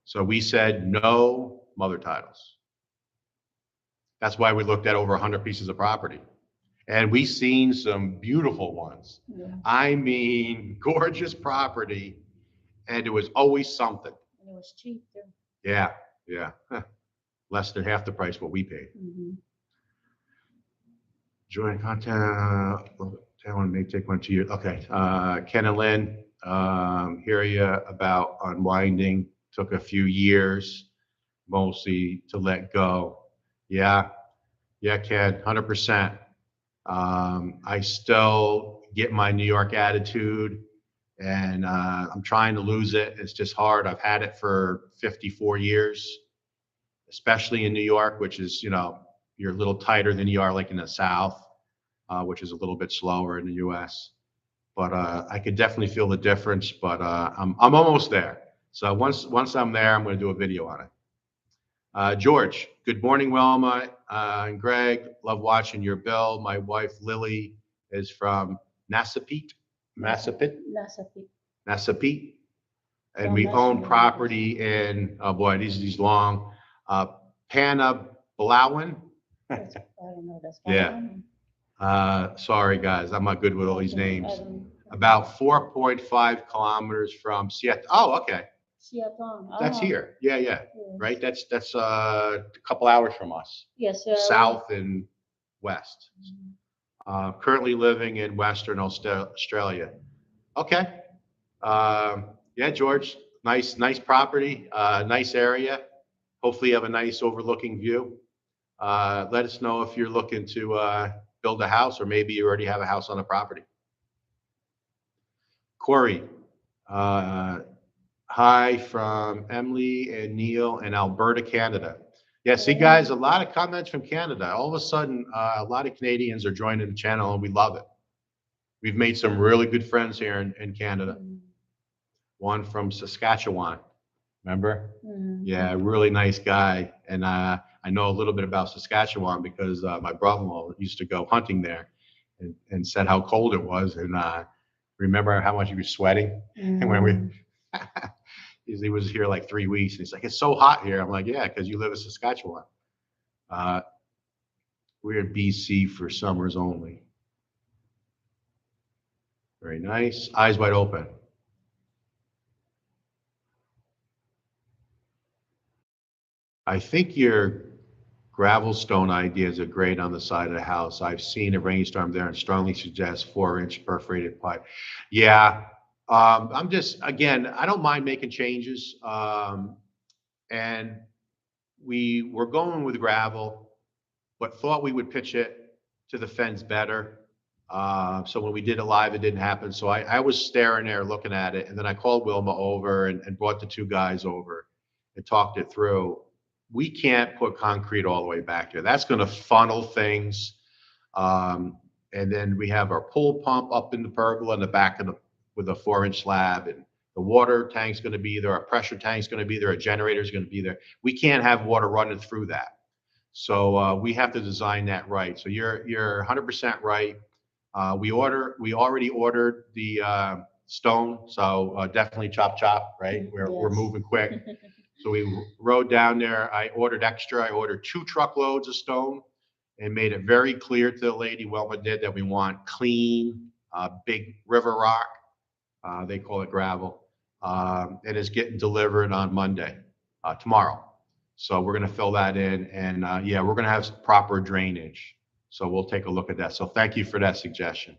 So we said no mother titles. That's why we looked at over 100 pieces of property. And we've seen some beautiful ones. Yeah. I mean, gorgeous property. and it was always something. And it was cheap too. Yeah, yeah. Huh. Less than half the price what we paid. Mhm. Join content. Talent may take 1 to 2 years. Okay. Ken and Lynn, hear you about unwinding. Took a few years, mostly to let go. Yeah, yeah, Ken, 100%. I still get my New York attitude, and I'm trying to lose it. It's just hard. I've had it for 54 years, especially in New York, which is, you're a little tighter than you are like in the South, which is a little bit slower in the US. But I could definitely feel the difference, but I'm almost there. So once I'm there, I'm going to do a video on it. George, good morning, Wilma and Greg. Love watching your bill. My wife Lily is from Nassapete, Massapit, Nasapi. Nassapete, and From we own National. property in, oh boy, these long, Panna Blauin. I don't know. That's Yeah. fine. Sorry guys, I'm not good with all these names. About 4.5 kilometers from Seattle. Oh, okay. Seattle. That's Oh, here. Yeah, yeah. yes. Right. That's a couple hours from us, Yes. south and west. Mhm. Currently living in Western Australia. Okay. Yeah, George. Nice property. Nice area. Hopefully, you have a nice overlooking view. Let us know if you're looking to build a house, or maybe you already have a house on the property. Corey. Hi from Emily and Neil in Alberta, Canada. Yeah, see, guys, a lot of comments from Canada. All of a sudden, a lot of Canadians are joining the channel, and we love it. We've made some really good friends here in Canada. Mhm. One from Saskatchewan, remember? Mhm. Yeah, really nice guy. And I know a little bit about Saskatchewan because my brother-in-law used to go hunting there and said how cold it was. And remember how much he was sweating? And when we Mhm. he was here like 3 weeks, and he's like, "It's so hot here." I'm like, "Yeah, because you live in Saskatchewan." Uh, we're in BC for summers only. Very nice. Eyes wide open. I think your gravel stone ideas are great on the side of the house. I've seen a rainstorm there and strongly suggest 4-inch perforated pipe. Yeah, I'm just, again, I don't mind making changes. And we were going with gravel, but thought we would pitch it to the fence better. So when we did it live, it didn't happen. So I was staring there looking at it. And then I called Wilma over and brought the two guys over and talked it through. We can't put concrete all the way back there. That's going to funnel things. And then we have our pool pump up in the pergola in the back of the with a 4-inch slab, and the water tank's going to be there. Our pressure tank's going to be there. A generator's going to be there. We can't have water running through that. So we have to design that right. So you're 100% right. We already ordered the stone, so definitely chop, right? We're Yes. moving quick. So we rode down there. I ordered extra. I ordered 2 truckloads of stone and made it very clear to the lady, Wilma did, that we want clean, big river rock. They call it gravel. It is getting delivered on Monday, tomorrow. So we're going to fill that in, and yeah, we're going to have proper drainage. So we'll take a look at that. So thank you for that suggestion.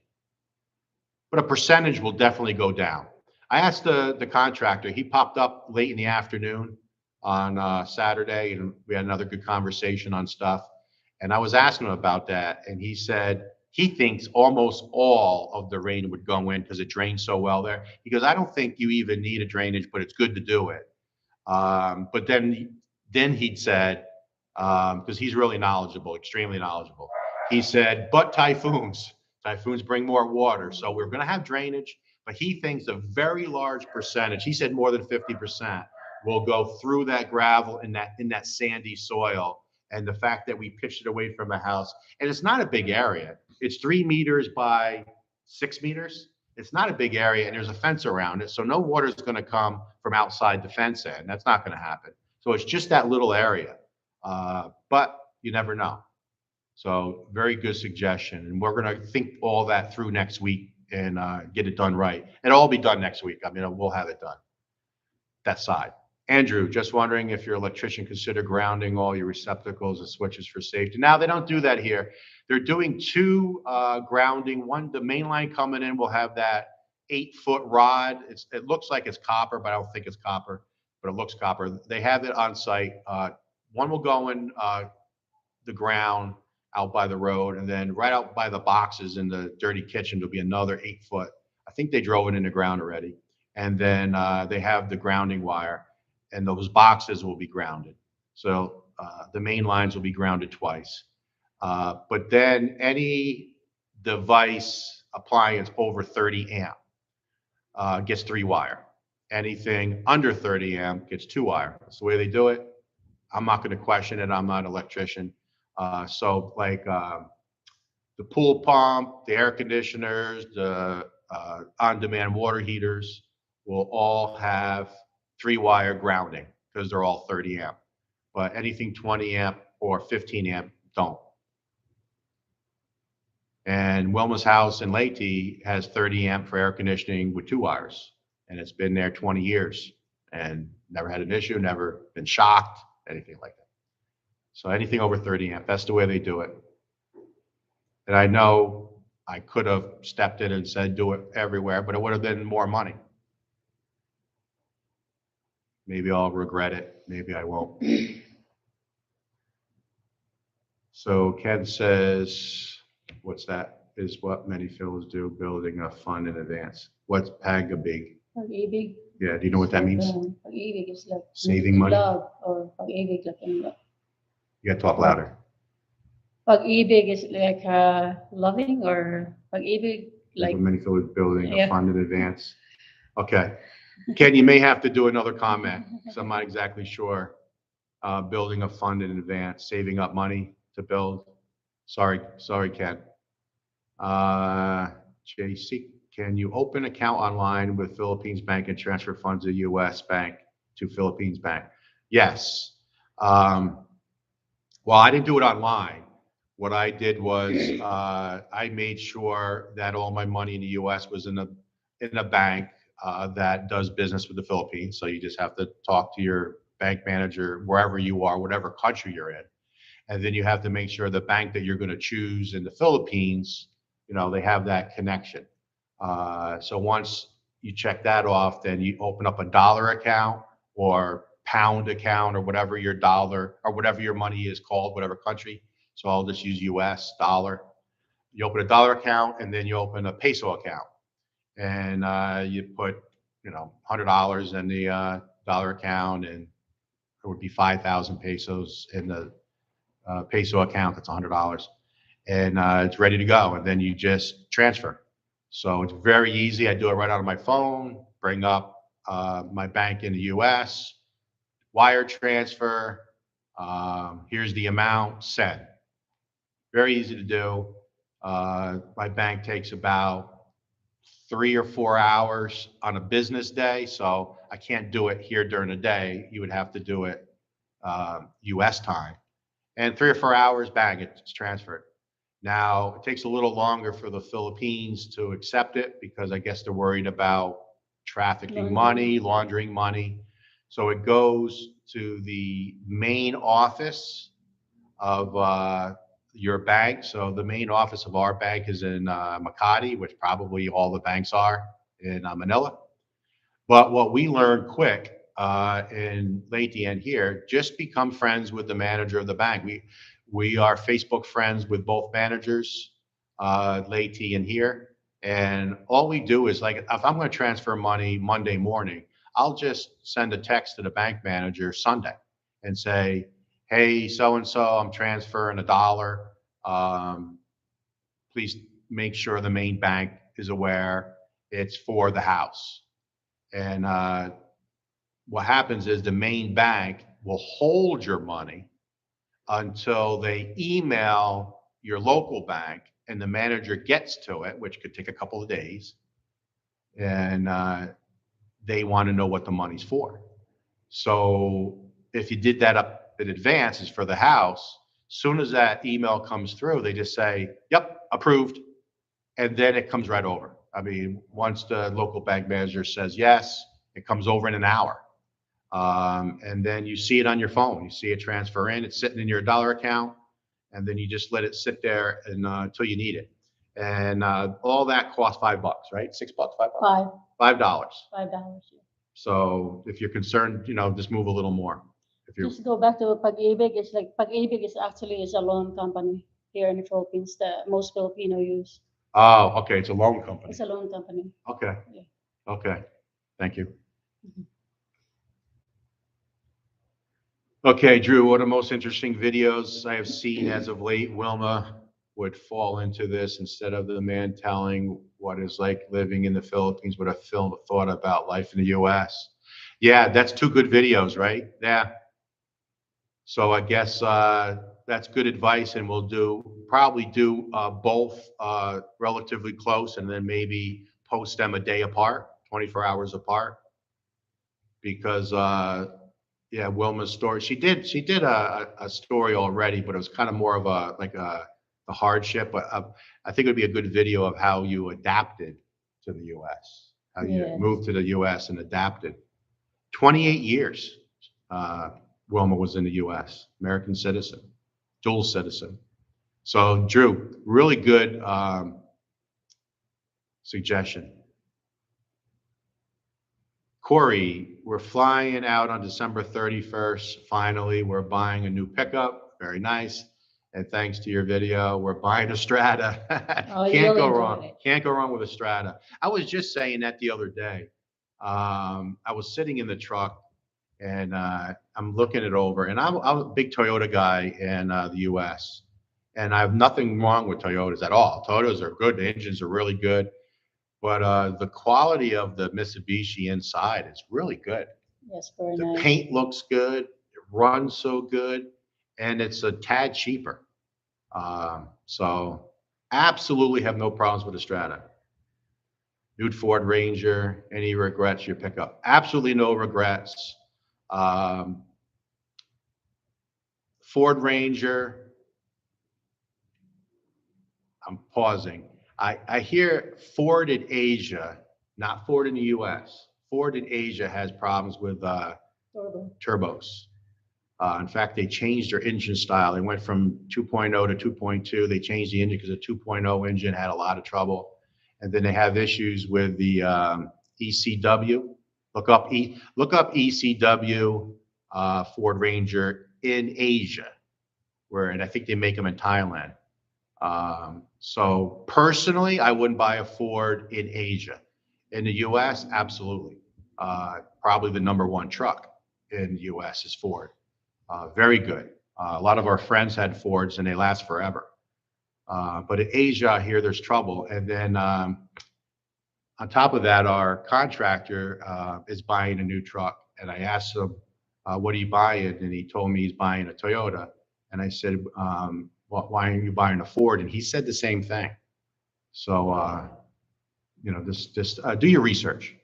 But a percentage will definitely go down. I asked the contractor. He popped up late in the afternoon on Saturday, and we had another good conversation on stuff. And I was asking him about that, and he said he thinks almost all of the rain would go in because it drains so well there. He goes, I don't think you even need a drainage, but it's good to do it. But then he'd said, because he's really knowledgeable, extremely knowledgeable. He said, but typhoons bring more water. So we're going to have drainage, but he thinks a very large percentage, he said more than 50%, will go through that gravel in that sandy soil. And the fact that we pitched it away from the house, and it's not a big area. It's 3 meters by 6 meters. It's not a big area, and there's a fence around it. So no water is going to come from outside the fence end. That's not going to happen. So it's just that little area. But you never know. So very good suggestion. And we're going to think all that through next week and get it done right. It'll all be done next week. I mean, we'll have it done. that side. Andrew, just wondering if your electrician considered grounding all your receptacles and switches for safety. Now, they don't do that here. They're doing two grounding. One, the main line coming in will have that 8-foot rod. It looks like it's copper, but I don't think it's copper, but it looks copper. They have it on site. One will go in the ground out by the road, and then right out by the boxes in the dirty kitchen, there'll be another 8-foot. I think they drove it in the ground already. And then they have the grounding wire, and those boxes will be grounded. So the main lines will be grounded twice. But then any device, appliance over 30 amp gets 3-wire. Anything under 30 amp gets 2-wire. That's the way they do it. I'm not going to question it. I'm not an electrician. So like the pool pump, the air conditioners, the on-demand water heaters will all have 3-wire grounding because they're all 30 amp. But anything 20 amp or 15 amp don't. And Wilma's house in Leyte has 30 amp for air conditioning with 2 wires. And it's been there 20 years and never had an issue, never been shocked, anything like that. So anything over 30 amp, that's the way they do it. And I know I could have stepped in and said, do it everywhere, but it would have been more money. Maybe I'll regret it. Maybe I won't. So Ken says, what's that? Is what many films do, building a fund in advance. What's pag-ibig? Pag-ibig. Yeah, do you know what that means? Pag-ibig is like saving money. Love or pag-ibig like in love. You gotta talk louder. Pag-ibig is like loving, or pag-ibig like Many films building a yeah. fund in advance. Okay. Ken, you may have to do another comment because I'm not exactly sure. Building a fund in advance, saving up money to build. Sorry, Ken. JC, can you open account online with Philippines Bank and transfer funds to U.S. Bank to Philippines Bank? Yes. Well, I didn't do it online. What I did was I made sure that all my money in the U.S. was in a bank that does business with the Philippines. So you just have to talk to your bank manager wherever you are, whatever country you're in. And then you have to make sure the bank that you're going to choose in the Philippines, they have that connection. So once you check that off, then you open up a dollar account or pound account or whatever your dollar or whatever your money is called, whatever country. So I'll just use US dollar. You open a dollar account and then you open a peso account. And you put, $100 in the dollar account, and it would be 5,000 pesos in the peso account. That's $100, and it's ready to go. And then you just transfer. So it's very easy. I do it right out of my phone. Bring up my bank in the U.S. Wire transfer. Here's the amount. Send. Very easy to do. My bank takes about 3 or 4 hours on a business day. So I can't do it here during the day. You would have to do it US time. And 3 or 4 hours, bang, it's transferred. Now, it takes a little longer for the Philippines to accept it because I guess they're worried about trafficking money, laundering money. So it goes to the main office of your bank. So the main office of our bank is in Makati, which probably all the banks are in Manila. But what we learned quick in Leyte and here, just become friends with the manager of the bank. We are Facebook friends with both managers, Leyte and here. And all we do is, like, if I'm going to transfer money Monday morning, I'll just send a text to the bank manager Sunday and say, hey, so-and-so, I'm transferring $1. Please make sure the main bank is aware it's for the house. And what happens is the main bank will hold your money until they email your local bank and the manager gets to it, which could take a couple of days. And they want to know what the money's for. So if you did that up in advance, is for the house, soon as that email comes through, they just say, yep, approved. And then it comes right over. I mean, once the local bank manager says yes, it comes over in an hour. And then you see it on your phone. You see it transfer in. It's sitting in your dollar account, and then you just let it sit there and until you need it. And all that costs $5, right? $6, $5. $5. $5. Yeah. So if you're concerned, just move a little more. If you're Just go back to Pag-ibig. It's like Pag-ibig is actually a loan company here in the Philippines that most Filipino use. oh, okay, it's a loan company. It's a loan company. Okay. Yeah. Okay. Thank you. Mhm. Okay, Drew, one of the most interesting videos I have seen as of late, Wilma would fall into this instead of the man telling what it's like living in the Philippines with a film thought about life in the US. Yeah, that's two good videos, right? Yeah. So I guess that's good advice, and we'll probably do both relatively close, and then maybe post them a day apart, 24 hours apart, because yeah, Wilma's story. She did a story already, but it was kind of more of a hardship. But I think it would be a good video of how you adapted to the U.S., how you Yes. moved to the U.S. and adapted. 28 years, Wilma was in the U.S., American citizen, dual citizen. So, Drew, really good suggestion. Corey, we're flying out on December 31st. Finally, we're buying a new pickup. Very nice. And thanks to your video, we're buying a Strata. Oh, you Can't really go enjoyed wrong. it. Can't go wrong with a Strata. I was just saying that the other day. I was sitting in the truck and I'm looking it over. And I'm a big Toyota guy in the US. And I have nothing wrong with Toyotas at all. Toyotas are good. The engines are really good. But the quality of the Mitsubishi inside is really good. Yes, very The nice. paint looks good, it runs so good, and it's a tad cheaper. So absolutely have no problems with the Strata. New Ford Ranger, any regrets you pick up? Absolutely no regrets. Um, Ford Ranger, I'm pausing. I hear Ford in Asia, not Ford in the US. Ford in Asia has problems with Turbo. turbos. In fact, they changed their engine style. They went from 2.0 to 2.2. They changed the engine because the 2.0 engine had a lot of trouble. And then they have issues with the ECW. Look up ECW Ford Ranger in Asia, and I think they make them in Thailand. So personally, I wouldn't buy a Ford in Asia. In the US, absolutely. Probably the number one truck in the US is Ford. Very good. A lot of our friends had Fords and they last forever. But in Asia, I hear there's trouble. And then on top of that, our contractor is buying a new truck. And I asked him, what are you buying? And he told me he's buying a Toyota. And I said, why aren't you buying a Ford? And he said the same thing. So, just do your research.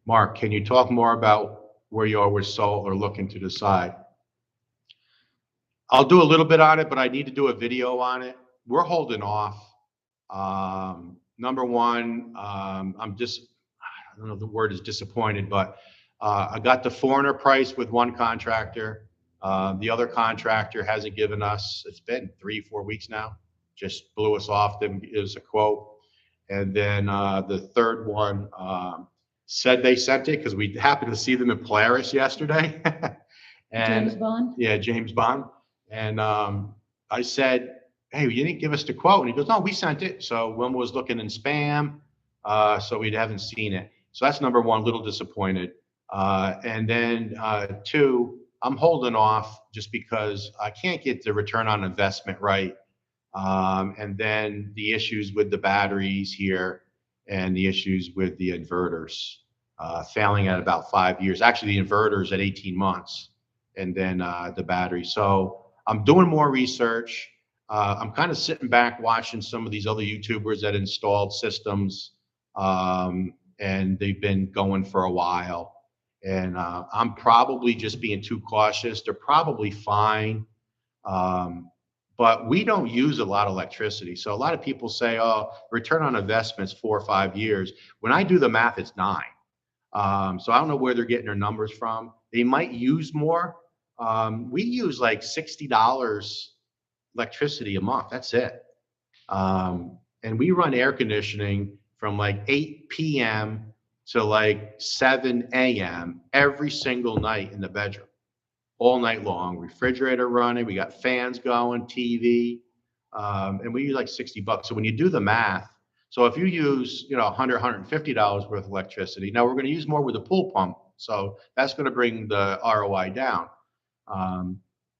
Mark, can you talk more about where you are with Soul or looking to decide? I'll do a little bit on it, but I need to do a video on it. We're holding off. Number one, I'm just, I don't know if the word is disappointed, but I got the foreigner price with one contractor. The other contractor hasn't given us, it's been 3-4 weeks now, just blew us off, didn't give us a quote. And then the third one said they sent it because we happened to see them in Polaris yesterday. And James Bond. yeah, James Bond. And I said, hey, you didn't give us the quote. And he goes, no, we sent it. So Wilma was looking in spam. So we haven't seen it. So that's number one, a little disappointed. And then two, I'm holding off just because I can't get the return on investment right. And then the issues with the batteries here and the issues with the inverters failing at about 5 years. Actually, the inverters at 18 months, and then the battery. So I'm doing more research. I'm kind of sitting back watching some of these other YouTubers that installed systems, and they've been going for a while. And I'm probably just being too cautious. They're probably fine. But we don't use a lot of electricity. So a lot of people say, oh, return on investment's 4 or 5 years. When I do the math, it's 9. So I don't know where they're getting their numbers from. They might use more. We use like $60 electricity a month. That's it. And we run air conditioning from like 8 p.m. to like 7 a.m. every single night in the bedroom, all night long. Refrigerator running, we got fans going, TV, and we use like $60. So when you do the math, so if you use, $150 worth of electricity, now we're going to use more with the pool pump. So that's going to bring the ROI down.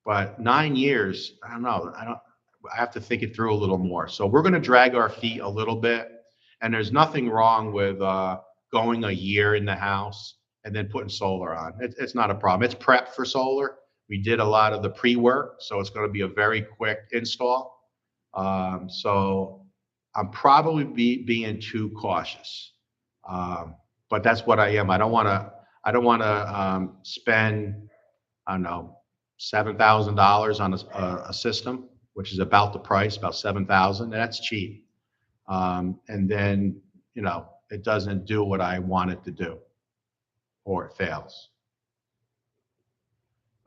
But 9 years, I don't know. I have to think it through a little more. So we're going to drag our feet a little bit. And there's nothing wrong with going a year in the house and then putting solar on. It's not a problem. It's prep for solar. We did a lot of the pre-work, so it's going to be a very quick install. So I'm probably being too cautious, but that's what I am. I don't want to spend, I don't know, $7,000 on a system, which is about the price, about 7,000. That's cheap. And then, it doesn't do what I want it to do, or it fails.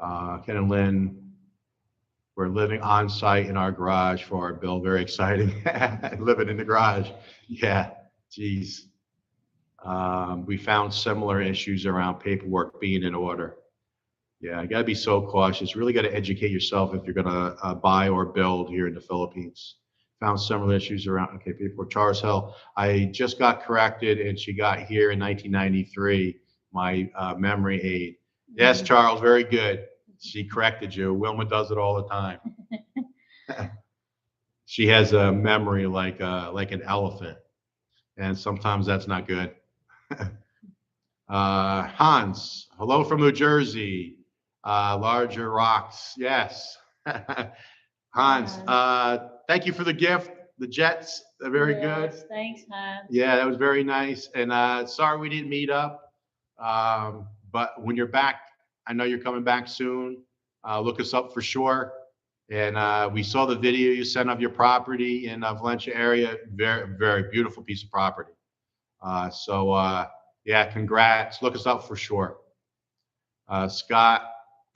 Ken and Lynn, we're living on site in our garage for our bill. Very exciting. Living in the garage. Yeah, geez. We found similar issues around paperwork being in order. Yeah, you got to be so cautious. Really got to educate yourself if you're going to buy or build here in the Philippines. Found similar issues around, okay, people, Charles Hill, I just got corrected and she got here in 1993, my memory aid. Yes, Charles, very good. She corrected you. Wilma does it all the time. She has a memory like an elephant, and sometimes that's not good. Hans, hello from New Jersey. Larger rocks, yes. Hans, thank you for the gift. The Jets are very good. Thanks, Hans. Yeah, that was very nice. And sorry we didn't meet up. But when you're back, I know you're coming back soon. Look us up for sure. And we saw the video you sent of your property in Valencia area. Very, very beautiful piece of property. Yeah, congrats. Look us up for sure. Scott,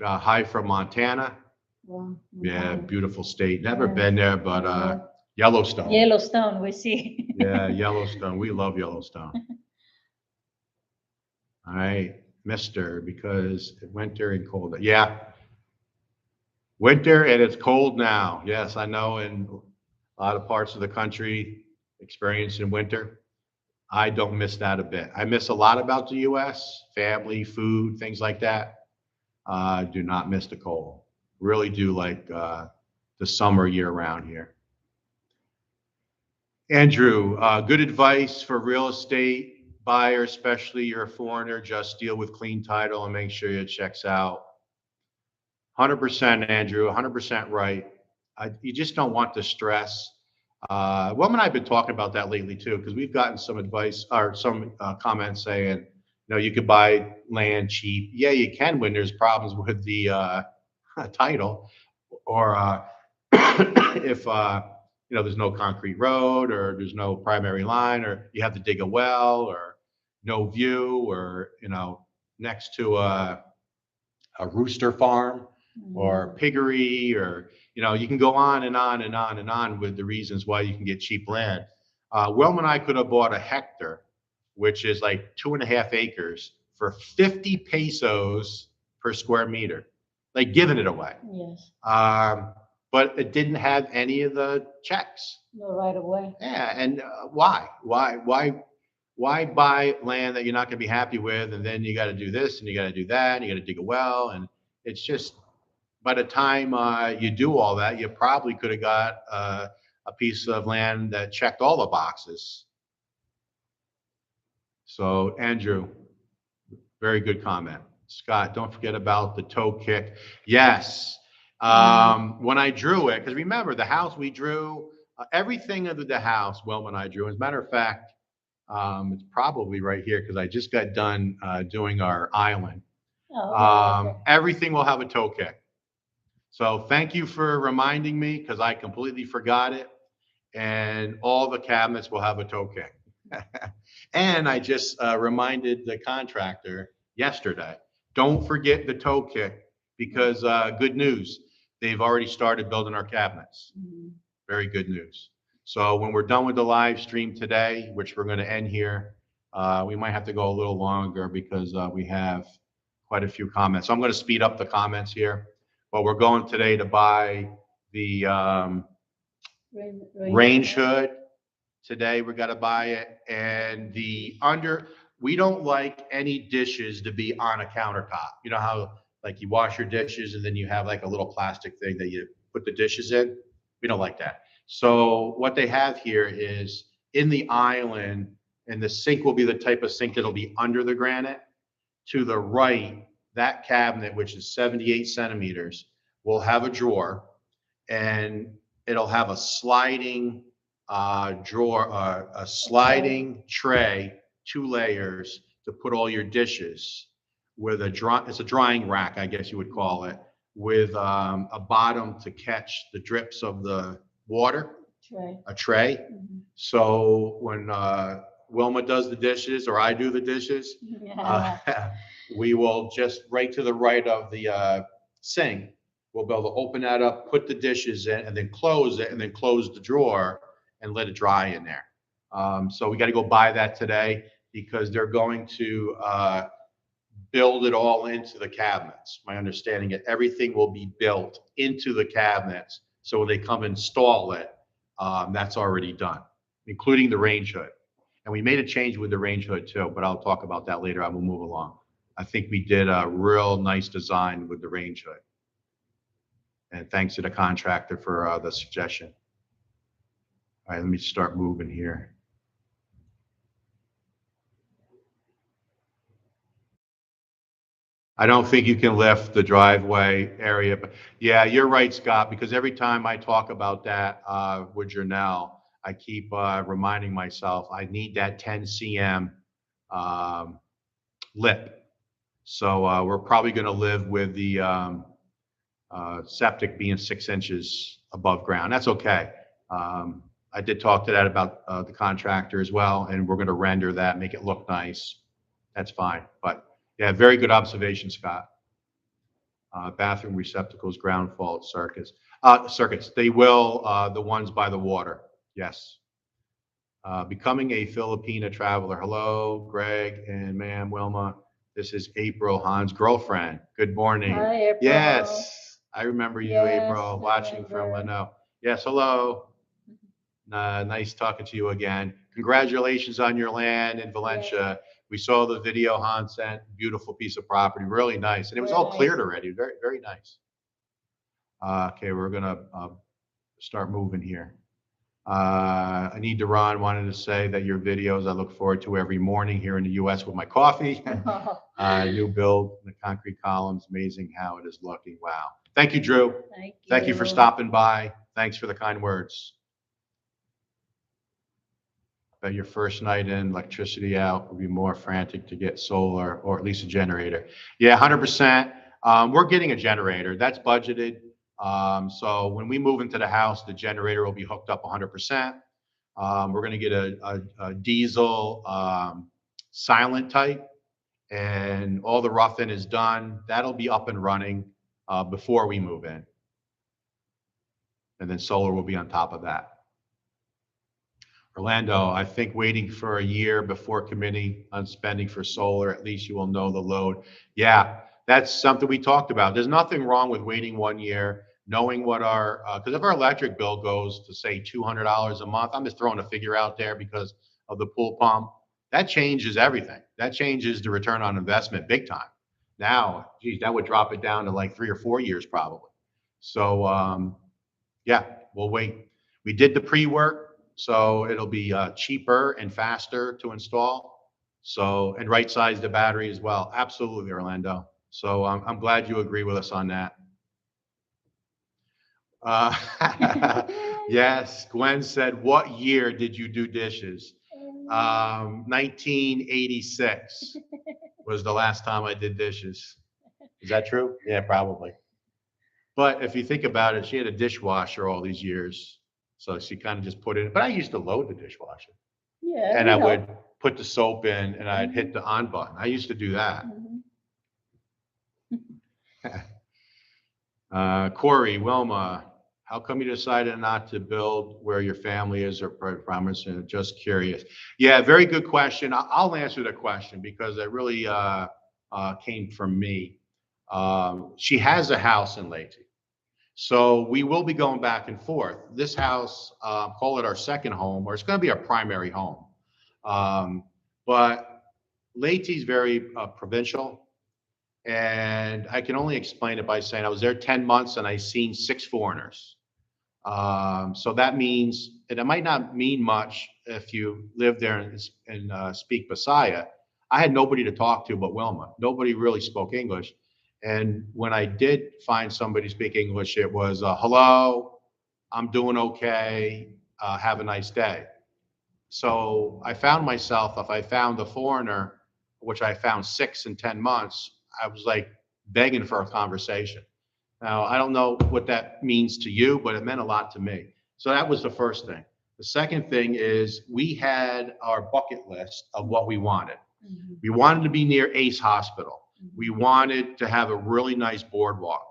hi from Montana. Wow. Yeah, beautiful state. Never been there, but Yellowstone. Yellowstone, we see. Yeah, Yellowstone. We love Yellowstone. All right, Mister, because winter and cold. Yeah, winter and it's cold now. Yes, I know in a lot of parts of the country experiencing winter. I don't miss that a bit. I miss a lot about the U.S., family, food, things like that. Do not miss the cold. Really do like the summer year round here. Andrew, good advice for real estate buyer, especially you're a foreigner. Just deal with clean title and make sure it checks out. 100%, Andrew, 100% right. You just don't want the stress. Wilma and I have been talking about that lately too, because we've gotten some advice or some comments saying, you could buy land cheap. Yeah, you can when there's problems with the title, or if there's no concrete road, or there's no primary line, or you have to dig a well, or no view, or next to a rooster farm or piggery, or you can go on and on and on and on with the reasons why you can get cheap land. Wilma and I could have bought a hectare, which is like 2.5 acres, for 50 pesos per square meter, like giving it away. Yes. But it didn't have any of the checks. No right of way. Yeah, and why buy land that you're not going to be happy with, and then you got to do this and you got to do that, and you got to dig a well, and it's just, by the time you do all that, you probably could have got a piece of land that checked all the boxes. So Andrew, very good comment. Scott, don't forget about the toe kick. Yes. When I drew it, because remember the house we drew, everything under the house, Wilma and I drew. As a matter of fact, it's probably right here because I just got done doing our island. Oh, Everything will have a toe kick. So thank you for reminding me, because I completely forgot it. And all the cabinets will have a toe kick. And I just reminded the contractor yesterday, don't forget the toe kick because good news, they've already started building our cabinets. Mhm. Very good news. So when we're done with the live stream today, which we're going to end here, we might have to go a little longer because we have quite a few comments. So I'm going to speed up the comments here. But we're going today to buy the range hood. Today we got to buy it, and we don't like any dishes to be on a countertop. You know how like you wash your dishes and then you have like a little plastic thing that you put the dishes in? We don't like that. So what they have here is in the island, and the sink will be the type of sink that'll be under the granite. To the right, that cabinet, which is 78 centimeters, will have a drawer, and it'll have a sliding drawer, a sliding tray, 2 layers to put all your dishes with it's a drying rack, I guess you would call it, with a bottom to catch the drips of the water, a tray. Mhm. So when Wilma does the dishes or I do the dishes, Yeah. we will just right to the right of the sink, we'll be able to open that up, put the dishes in, and then close it, and then close the drawer and let it dry in there. So we got to go buy that today because they're going to build it all into the cabinets. My understanding is everything will be built into the cabinets. So when they come install it, that's already done, including the range hood. And we made a change with the range hood too, but I'll talk about that later. I will move along. I think we did a real nice design with the range hood. And thanks to the contractor for the suggestion. All right, let me start moving here. I don't think you can lift the driveway area, but yeah, you're right, Scott, because every time I talk about that with Janelle, I keep reminding myself I need that 10 cm lip. So we're probably going to live with the septic being 6 inches above ground. That's okay. I did talk to that about the contractor as well, and we're going to render that, make it look nice. That's fine. But yeah, very good observation, Scott. Bathroom receptacles, ground fault circuits. Circuits. They will, the ones by the water. Yes. Becoming a Filipina traveler. Hello, Greg and ma'am Wilma. This is April, Hans' girlfriend. Good morning. Hi, April. Yes, I remember you, Yes, April, watching from remember. Leno. Yes, hello. Nice talking to you again. Congratulations on your land in Valencia. We saw the video Hans sent. Beautiful piece of property, really nice, and it was Very all nice. cleared already. Very, very nice. Okay, we're gonna start moving here. I need to run. Wanted to say that your videos I look forward to every morning here in the U.S. with my coffee. New build, the concrete columns, amazing how it is looking. Wow. Thank you, Drew. Thank you for stopping by. Thanks for the kind words. Bet your first night in, electricity out, will be more frantic to get solar or at least a generator. Yeah, 100%. We're getting a generator. That's budgeted. So when we move into the house, the generator will be hooked up 100%. We're going to get a diesel silent type, and all the roughing is done. That'll be up and running before we move in. And then solar will be on top of that. Orlando, I think waiting for a year before committing on spending for solar, at least you will know the load. Yeah, that's something we talked about. There's nothing wrong with waiting 1 year, knowing what our, because if our electric bill goes to say $200 a month, I'm just throwing a figure out there because of the pool pump, that changes everything. That changes the return on investment big time. Now, geez, that would drop it down to like 3 or 4 years probably. So yeah, we'll wait. We did the pre-work. So it'll be cheaper and faster to install. So, and right size the battery as well. Absolutely, Orlando. So I'm glad you agree with us on that. Yes, Gwen said, what year did you do dishes? 1986 was the last time I did dishes. Is that true? Yeah, probably. But if you think about it, she had a dishwasher all these years. So she kind of just put it in. But I used to load the dishwasher. Yeah. and we I know. would put the soap in and I'd hit the on button. I used to do that. Corey, Wilma, how come you decided not to build where your family is or promise? And just curious. Yeah, very good question. I'll answer the question because it really came from me. She has a house in Leyte. So we will be going back and forth. This house, call it our second home, or it's going to be our primary home. But Leyte is very provincial. And I can only explain it by saying I was there 10 months and I seen 6 foreigners. So that means, and it might not mean much if you live there and speak Bisaya. I had nobody to talk to but Wilma. Nobody really spoke English. And when I did find somebody to speak English, it was, hello, I'm doing okay, have a nice day. So I found myself, if I found a foreigner, which I found 6 in 10 months, I was like begging for a conversation. Now, I don't know what that means to you, but it meant a lot to me. So that was the first thing. The second thing is we had our bucket list of what we wanted. We wanted to be near Ace Hospital. We wanted to have a really nice boardwalk.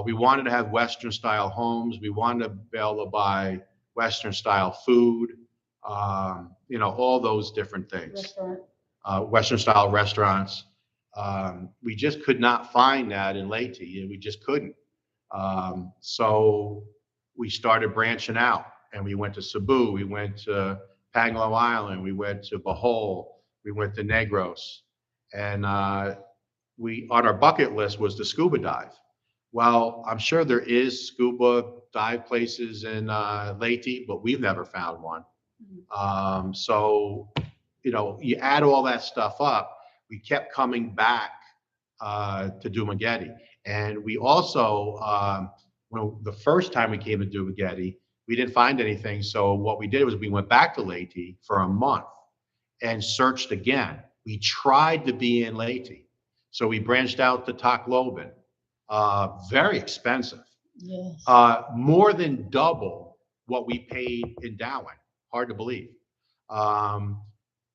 We wanted to have Western style homes. We wanted to be able to buy Western style food, all those different things. Restaurant. Western style restaurants. We just could not find that in Leyte. We just couldn't. So we started branching out and we went to Cebu, we went to Pangalo Island, we went to Bohol, we went to Negros. And on our bucket list was the scuba dive. Well, I'm sure there is scuba dive places in Leyte, but we've never found one. So, you add all that stuff up, we kept coming back to Dumaguete. And we also, the first time we came to Dumaguete, we didn't find anything. So what we did was we went back to Leyte for a month and searched again. We tried to be in Leyte. So we branched out to Tacloban. Very expensive. Yes. More than double what we paid in Dauin. Hard to believe.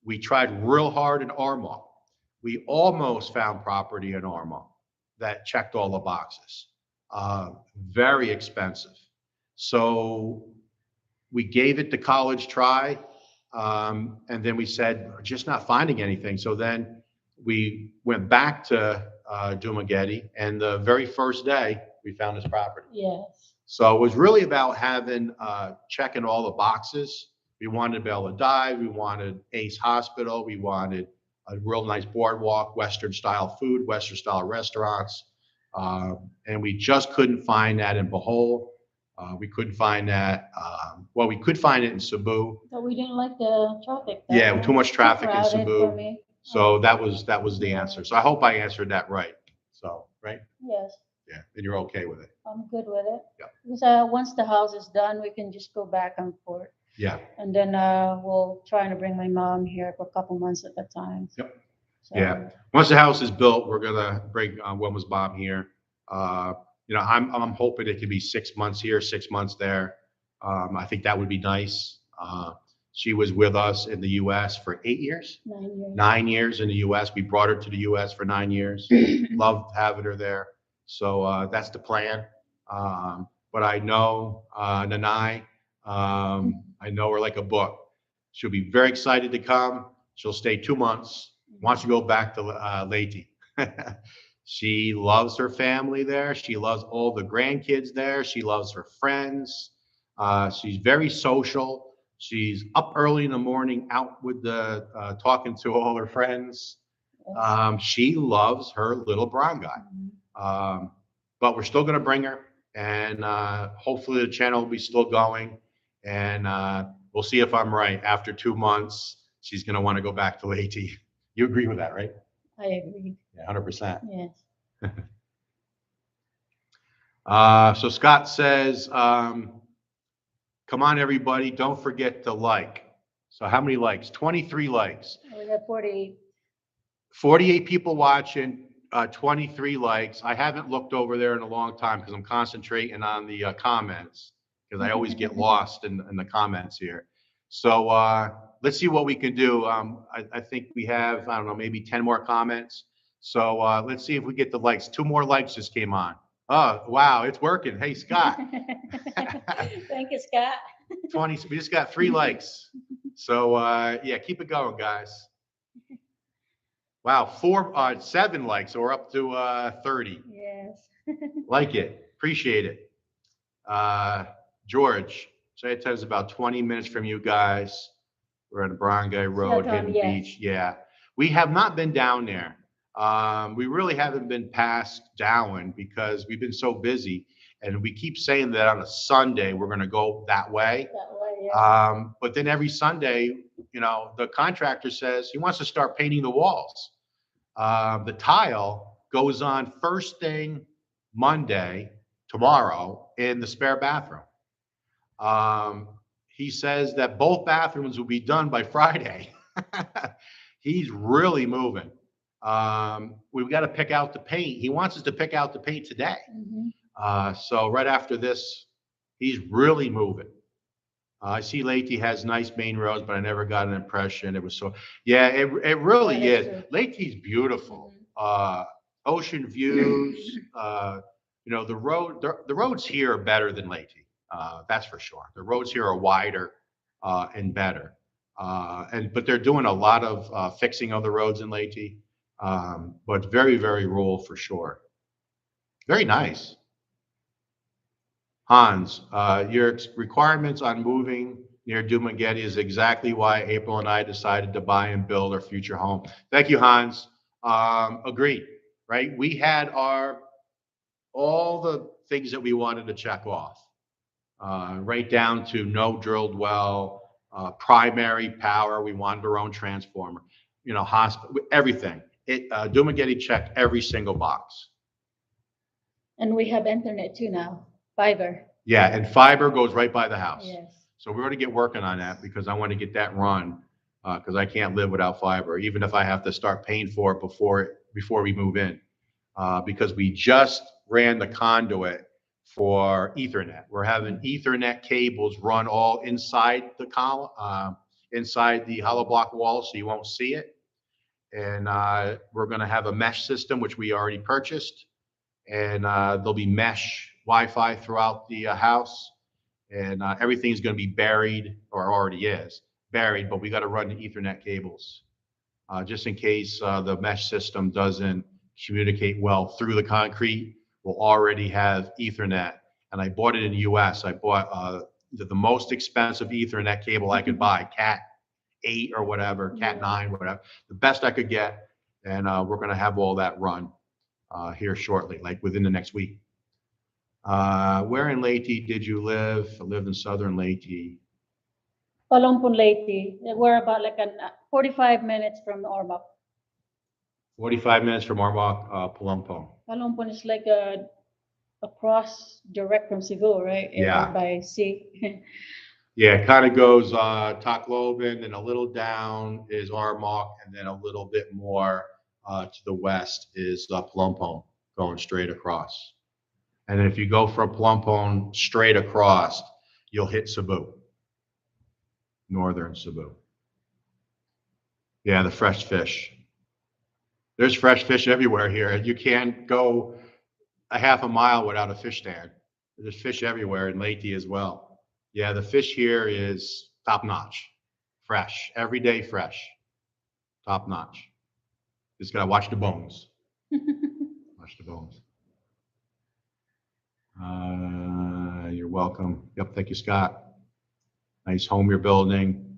We tried real hard in Armagh. We almost found property in Armagh that checked all the boxes. Very expensive. So we gave it the college try. And then we said, we're just not finding anything. So then we went back to Dumaguete, and the very first day we found this property. Yes. So it was really about checking all the boxes. We wanted to be able to dive. We wanted Ace Hospital. We wanted a real nice boardwalk, Western style food, Western style restaurants. And we just couldn't find that in Bohol. We couldn't find that. Well, we could find it in Cebu. But we didn't like the traffic. Yeah, too much traffic in crowded Cebu. for me. So that was the answer. So I hope I answered that right. So, right? Yes, Yeah, and you're okay with it. I'm good with it. Yeah. Because once the house is done, we can just go back and forth. Yeah. And then we'll try to bring my mom here for a couple months at a time. Yep. So, Yeah. Once the house is built, we're gonna bring Wilma's mom here. I'm hoping it could be 6 months here, 6 months there. I think that would be nice. She was with us in the U.S. for 8 years. 9 years. 9 years in the U.S. We brought her to the U.S. for 9 years. Loved having her there. So that's the plan. But I know Nanai. I know her like a book. She'll be very excited to come. She'll stay 2 months. Wants to go back to Leyte. She loves her family there. She loves all the grandkids there. She loves her friends. She's very social. She's up early in the morning, out with talking to all her friends. She loves her little brown guy. But we're still going to bring her, and hopefully the channel will be still going. And we'll see if I'm right. After 2 months, she's going to want to go back to Leyte. You agree with that, right? I agree. Yeah, 100%. Yes. So Scott says, come on, everybody, don't forget to like. So how many likes? 23 likes. We have 48. 48 people watching, 23 likes. I haven't looked over there in a long time because I'm concentrating on the comments, because I always get lost in the comments here. So let's see what we can do. I think we have, I don't know, maybe 10 more comments. So let's see if we get the likes. 2 more likes just came on. Oh, wow, it's working. Hey, Scott. Thank you, Scott. 20, we just got 3 likes. So yeah, keep it going, guys. Wow, 7 likes, so we're up to 30. Yes. Like it, appreciate it. George, Sayatown is about 20 minutes from you guys. We're on Barangay Road, Sayatown, Hidden yes. Beach. Yeah, we have not been down there. We really haven't been past Dauin because we've been so busy, and we keep saying that on a Sunday we're going to go that way. That way, yeah. But then every Sunday, you know, the contractor says he wants to start painting the walls. The tile goes on first thing Monday, tomorrow, in the spare bathroom. He says that both bathrooms will be done by Friday. He's really moving. We've got to pick out the paint. He wants us to pick out the paint today. So right after this, he's really moving. I see Leyte has nice main roads, but I never got an impression. It was so, yeah, it really That is is. true. Leyte's beautiful. Ocean views, you know, the roads here are better than Leyte. That's for sure. The roads here are wider and better. But they're doing a lot of fixing of the roads in Leyte. But very, very rural for sure. Very nice. Hans, your requirements on moving near Dumaguete is exactly why April and I decided to buy and build our future home. Thank you, Hans. Agreed, right? We had all the things that we wanted to check off, right down to no drilled well, primary power. We wanted our own transformer, you know, hospital, everything. Dumaguete checked every single box. And we have internet too now, fiber. Yeah, and fiber goes right by the house. Yes. So we're going to get working on that because I want to get that run because I can't live without fiber, even if I have to start paying for it before we move in, because we just ran the conduit for Ethernet. We're having Ethernet cables run all inside the inside the hollow block wall, so you won't see it. And we're going to have a mesh system, which we already purchased, and there'll be mesh Wi-Fi throughout the house, and everything's going to be buried, or already is buried, but we got to run the Ethernet cables just in case the mesh system doesn't communicate well through the concrete. We'll already have Ethernet, and I bought it in the U.S. I bought the most expensive Ethernet cable I could buy, Cat 8 or whatever, Cat 9, whatever, the best I could get, and we're going to have all that run here shortly, like within the next week. Where in Leyte did you live? I lived in southern Leyte. Palompon Leyte. We're about like 45 minutes from Ormoc. 45 minutes from Ormoc, Palompon. Palompon is like across direct from Cebu, right? Yeah. By sea. Yeah, it kind of goes Tacloban, and a little down is Ormoc, and then a little bit more to the west is Palompon, going straight across. And then if you go from Palompon straight across, you'll hit Cebu, northern Cebu. Yeah, the fresh fish. There's fresh fish everywhere here. You can't go a half a mile without a fish stand. There's fish everywhere in Leyte as well. Yeah, the fish here is top notch, fresh, every day fresh, top notch. Just gotta watch the bones. Watch the bones. You're welcome. Yep, thank you, Scott. Nice home you're building.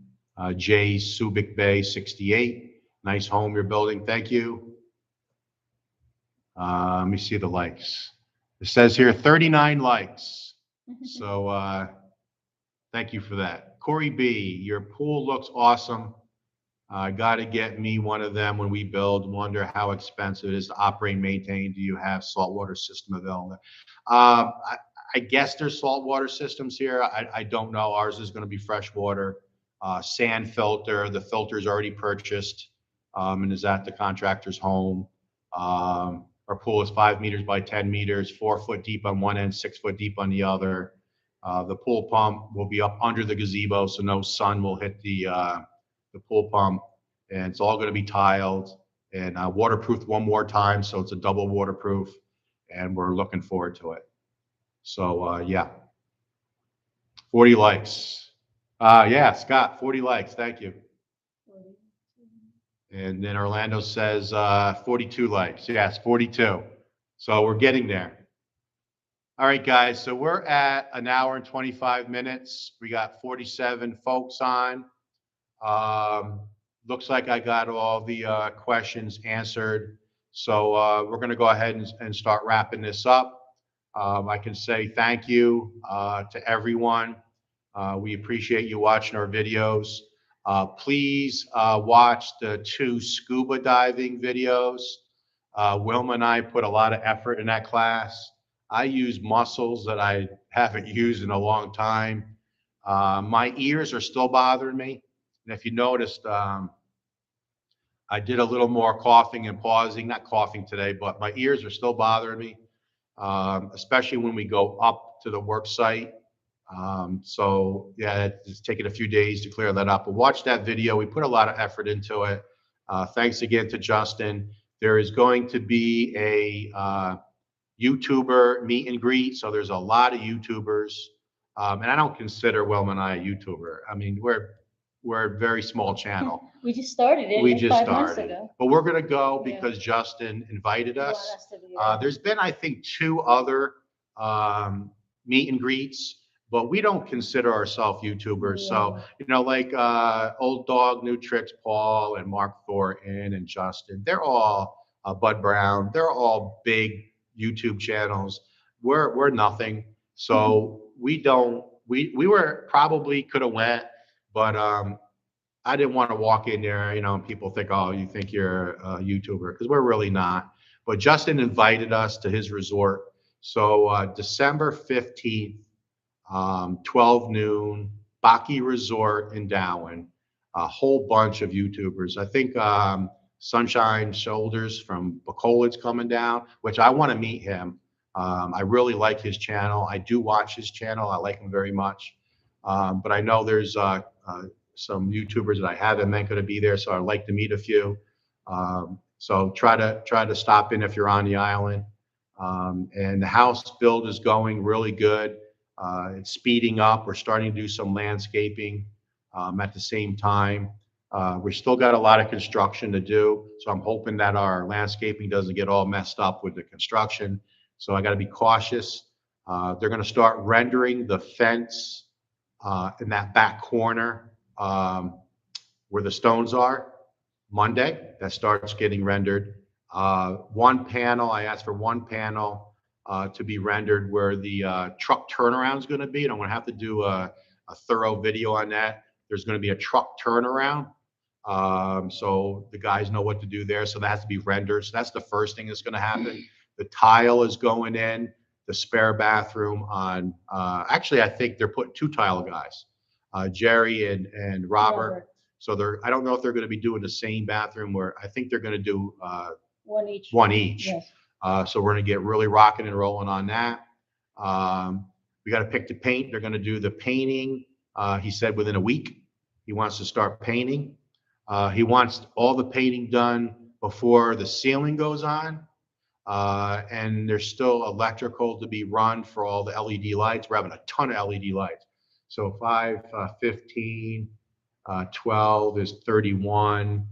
Jay Subic Bay 68. Nice home you're building. Thank you. Let me see the likes. It says here 39 likes. So thank you for that. Corey B, your pool looks awesome. Got to get me one of them when we build. Wonder how expensive it is to operate and maintain. Do you have saltwater system available? I guess there's saltwater systems here. I don't know. Ours is going to be freshwater. Sand filter. The filter's already purchased and is at the contractor's home. Our pool is 5 meters by 10 meters, 4 foot deep on one end, 6 foot deep on the other. The pool pump will be up under the gazebo, so no sun will hit the pool pump, and it's all going to be tiled and waterproofed one more time, so it's a double waterproof, and we're looking forward to it. So yeah, 40 likes. Yeah, Scott, 40 likes. Thank you. And then Orlando says 42 likes. Yes, 42. So we're getting there. All right, guys. So we're at an hour and 25 minutes. We got 47 folks on. Looks like I got all the questions answered. So we're going to go ahead and start wrapping this up. I can say thank you to everyone. We appreciate you watching our videos. Please watch the 2 scuba diving videos. Wilma and I put a lot of effort in that class. I use muscles that I haven't used in a long time. My ears are still bothering me. And if you noticed, I did a little more coughing and pausing, not coughing today, but my ears are still bothering me, especially when we go up to the work site. So yeah, it's taken a few days to clear that up, but watch that video. We put a lot of effort into it. Thanks again to Justin. There is going to be a YouTuber meet and greet. So there's a lot of YouTubers. And I don't consider Wilma and I a YouTuber. I mean, we're a very small channel. We just started it We like just 5 months started, ago. but we're going to go Yeah. because Justin invited He wanted us. us to be there. There's been, I think, 2 other meet and greets, but we don't consider ourselves YouTubers. So, you know, like Old Dog, New Tricks, Paul and Mark Thornton and Justin, they're all Bud Brown. They're all big YouTube channels. We're nothing. So we don't, we were probably could have went, but I didn't want to walk in there, you know, and people think, oh, you think you're a YouTuber, because we're really not. But Justin invited us to his resort. So December 15th, 12 noon, Baki Resort in Dauin, a whole bunch of YouTubers. I think Sunshine Shoulders from Bacolin's coming down, which I want to meet him. I really like his channel. I do watch his channel. I like him very much. But I know there's some YouTubers that I haven't met going to be there, so I'd like to meet a few. So try to stop in if you're on the island. And the house build is going really good. It's speeding up. We're starting to do some landscaping at the same time. We've still got a lot of construction to do, so I'm hoping that our landscaping doesn't get all messed up with the construction. So I got to be cautious. They're going to start rendering the fence in that back corner where the stones are Monday. That starts getting rendered. One panel, I asked for one panel to be rendered where the truck turnaround is going to be, and I'm going to have to do a thorough video on that. There's going to be a truck turnaround, so the guys know what to do there. So that has to be rendered. So that's the first thing that's going to happen. The tile is going in, the spare bathroom on. Actually, I think they're putting 2 tile guys, Jerry and Robert. So I don't know if they're going to be doing the same bathroom, where I think they're going to do One each. one each. Yes. So we're going to get really rocking and rolling on that. We got to pick the paint. They're going to do the painting. He said within a week, he wants to start painting. He wants all the painting done before the ceiling goes on. And there's still electrical to be run for all the LED lights. We're having a ton of LED lights. So 5, 15, 12 is 31,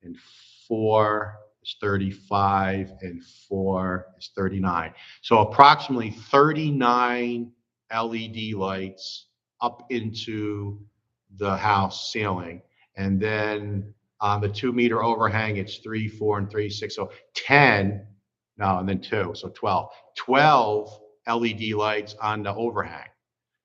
and 4 is 35, and 4 is 39. So approximately 39 LED lights up into the house ceiling. And then on the 2-meter overhang, it's 3, 4, and 3, 6. So 10, no, and then 2, so 12. 12 LED lights on the overhang.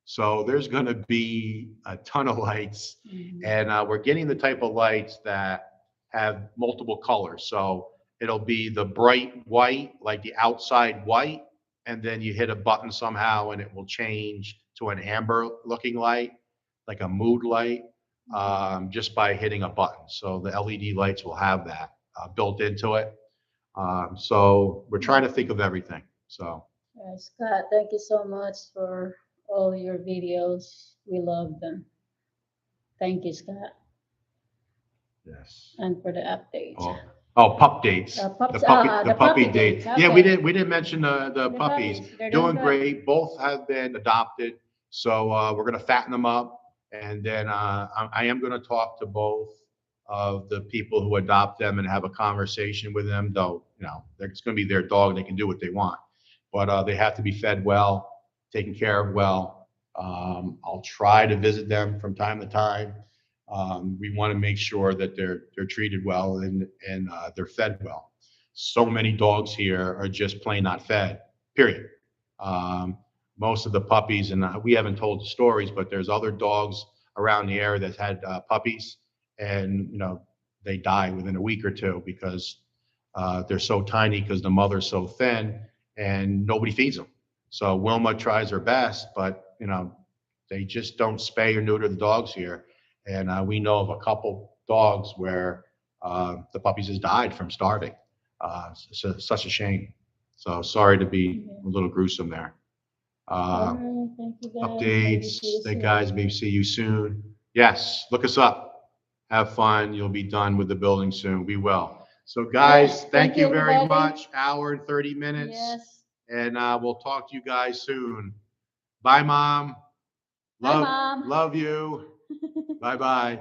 So there's going to be a ton of lights, and we're getting the type of lights that have multiple colors. So it'll be the bright white, like the outside white, and then you hit a button somehow and it will change to an amber looking light, like a mood light, just by hitting a button. So the LED lights will have that built into it. So we're trying to think of everything. So Scott, thank you so much for all your videos. We love them. Thank you, Scott, Yes. and for the update. Pup dates. The The puppy puppy date. dates. Yeah, Okay. we didn't mention the The puppies. puppies, they're doing Doing good. great. Both have been adopted. So we're gonna fatten them up, and then I am gonna talk to both of the people who adopt them and have a conversation with them. Though it's gonna be their dog; they can do what they want, but they have to be fed well, taken care of well. I'll try to visit them from time to time. We want to make sure that they're treated well and they're fed well. So many dogs here are just plain not fed. Period. Um, Most of the puppies, and we haven't told the stories, but there's other dogs around the area that had puppies, and they die within a week or two because they're so tiny because the mother's so thin and nobody feeds them. So Wilma tries her best, but they just don't spay or neuter the dogs here. And we know of a couple dogs where the puppies just died from starving. Such a shame. So sorry to be a little gruesome there. All Uh, right. Thank you, guys. Maybe Updates, see you the soon. guys may see you soon. Yes, look us up. Have fun. You'll be done with the building soon. We will. So guys, Yes, thank you very everybody. much. Hour and 30 minutes. Yes. And we'll talk to you guys soon. Bye, Mom. Bye, Mom. Love you. Bye bye.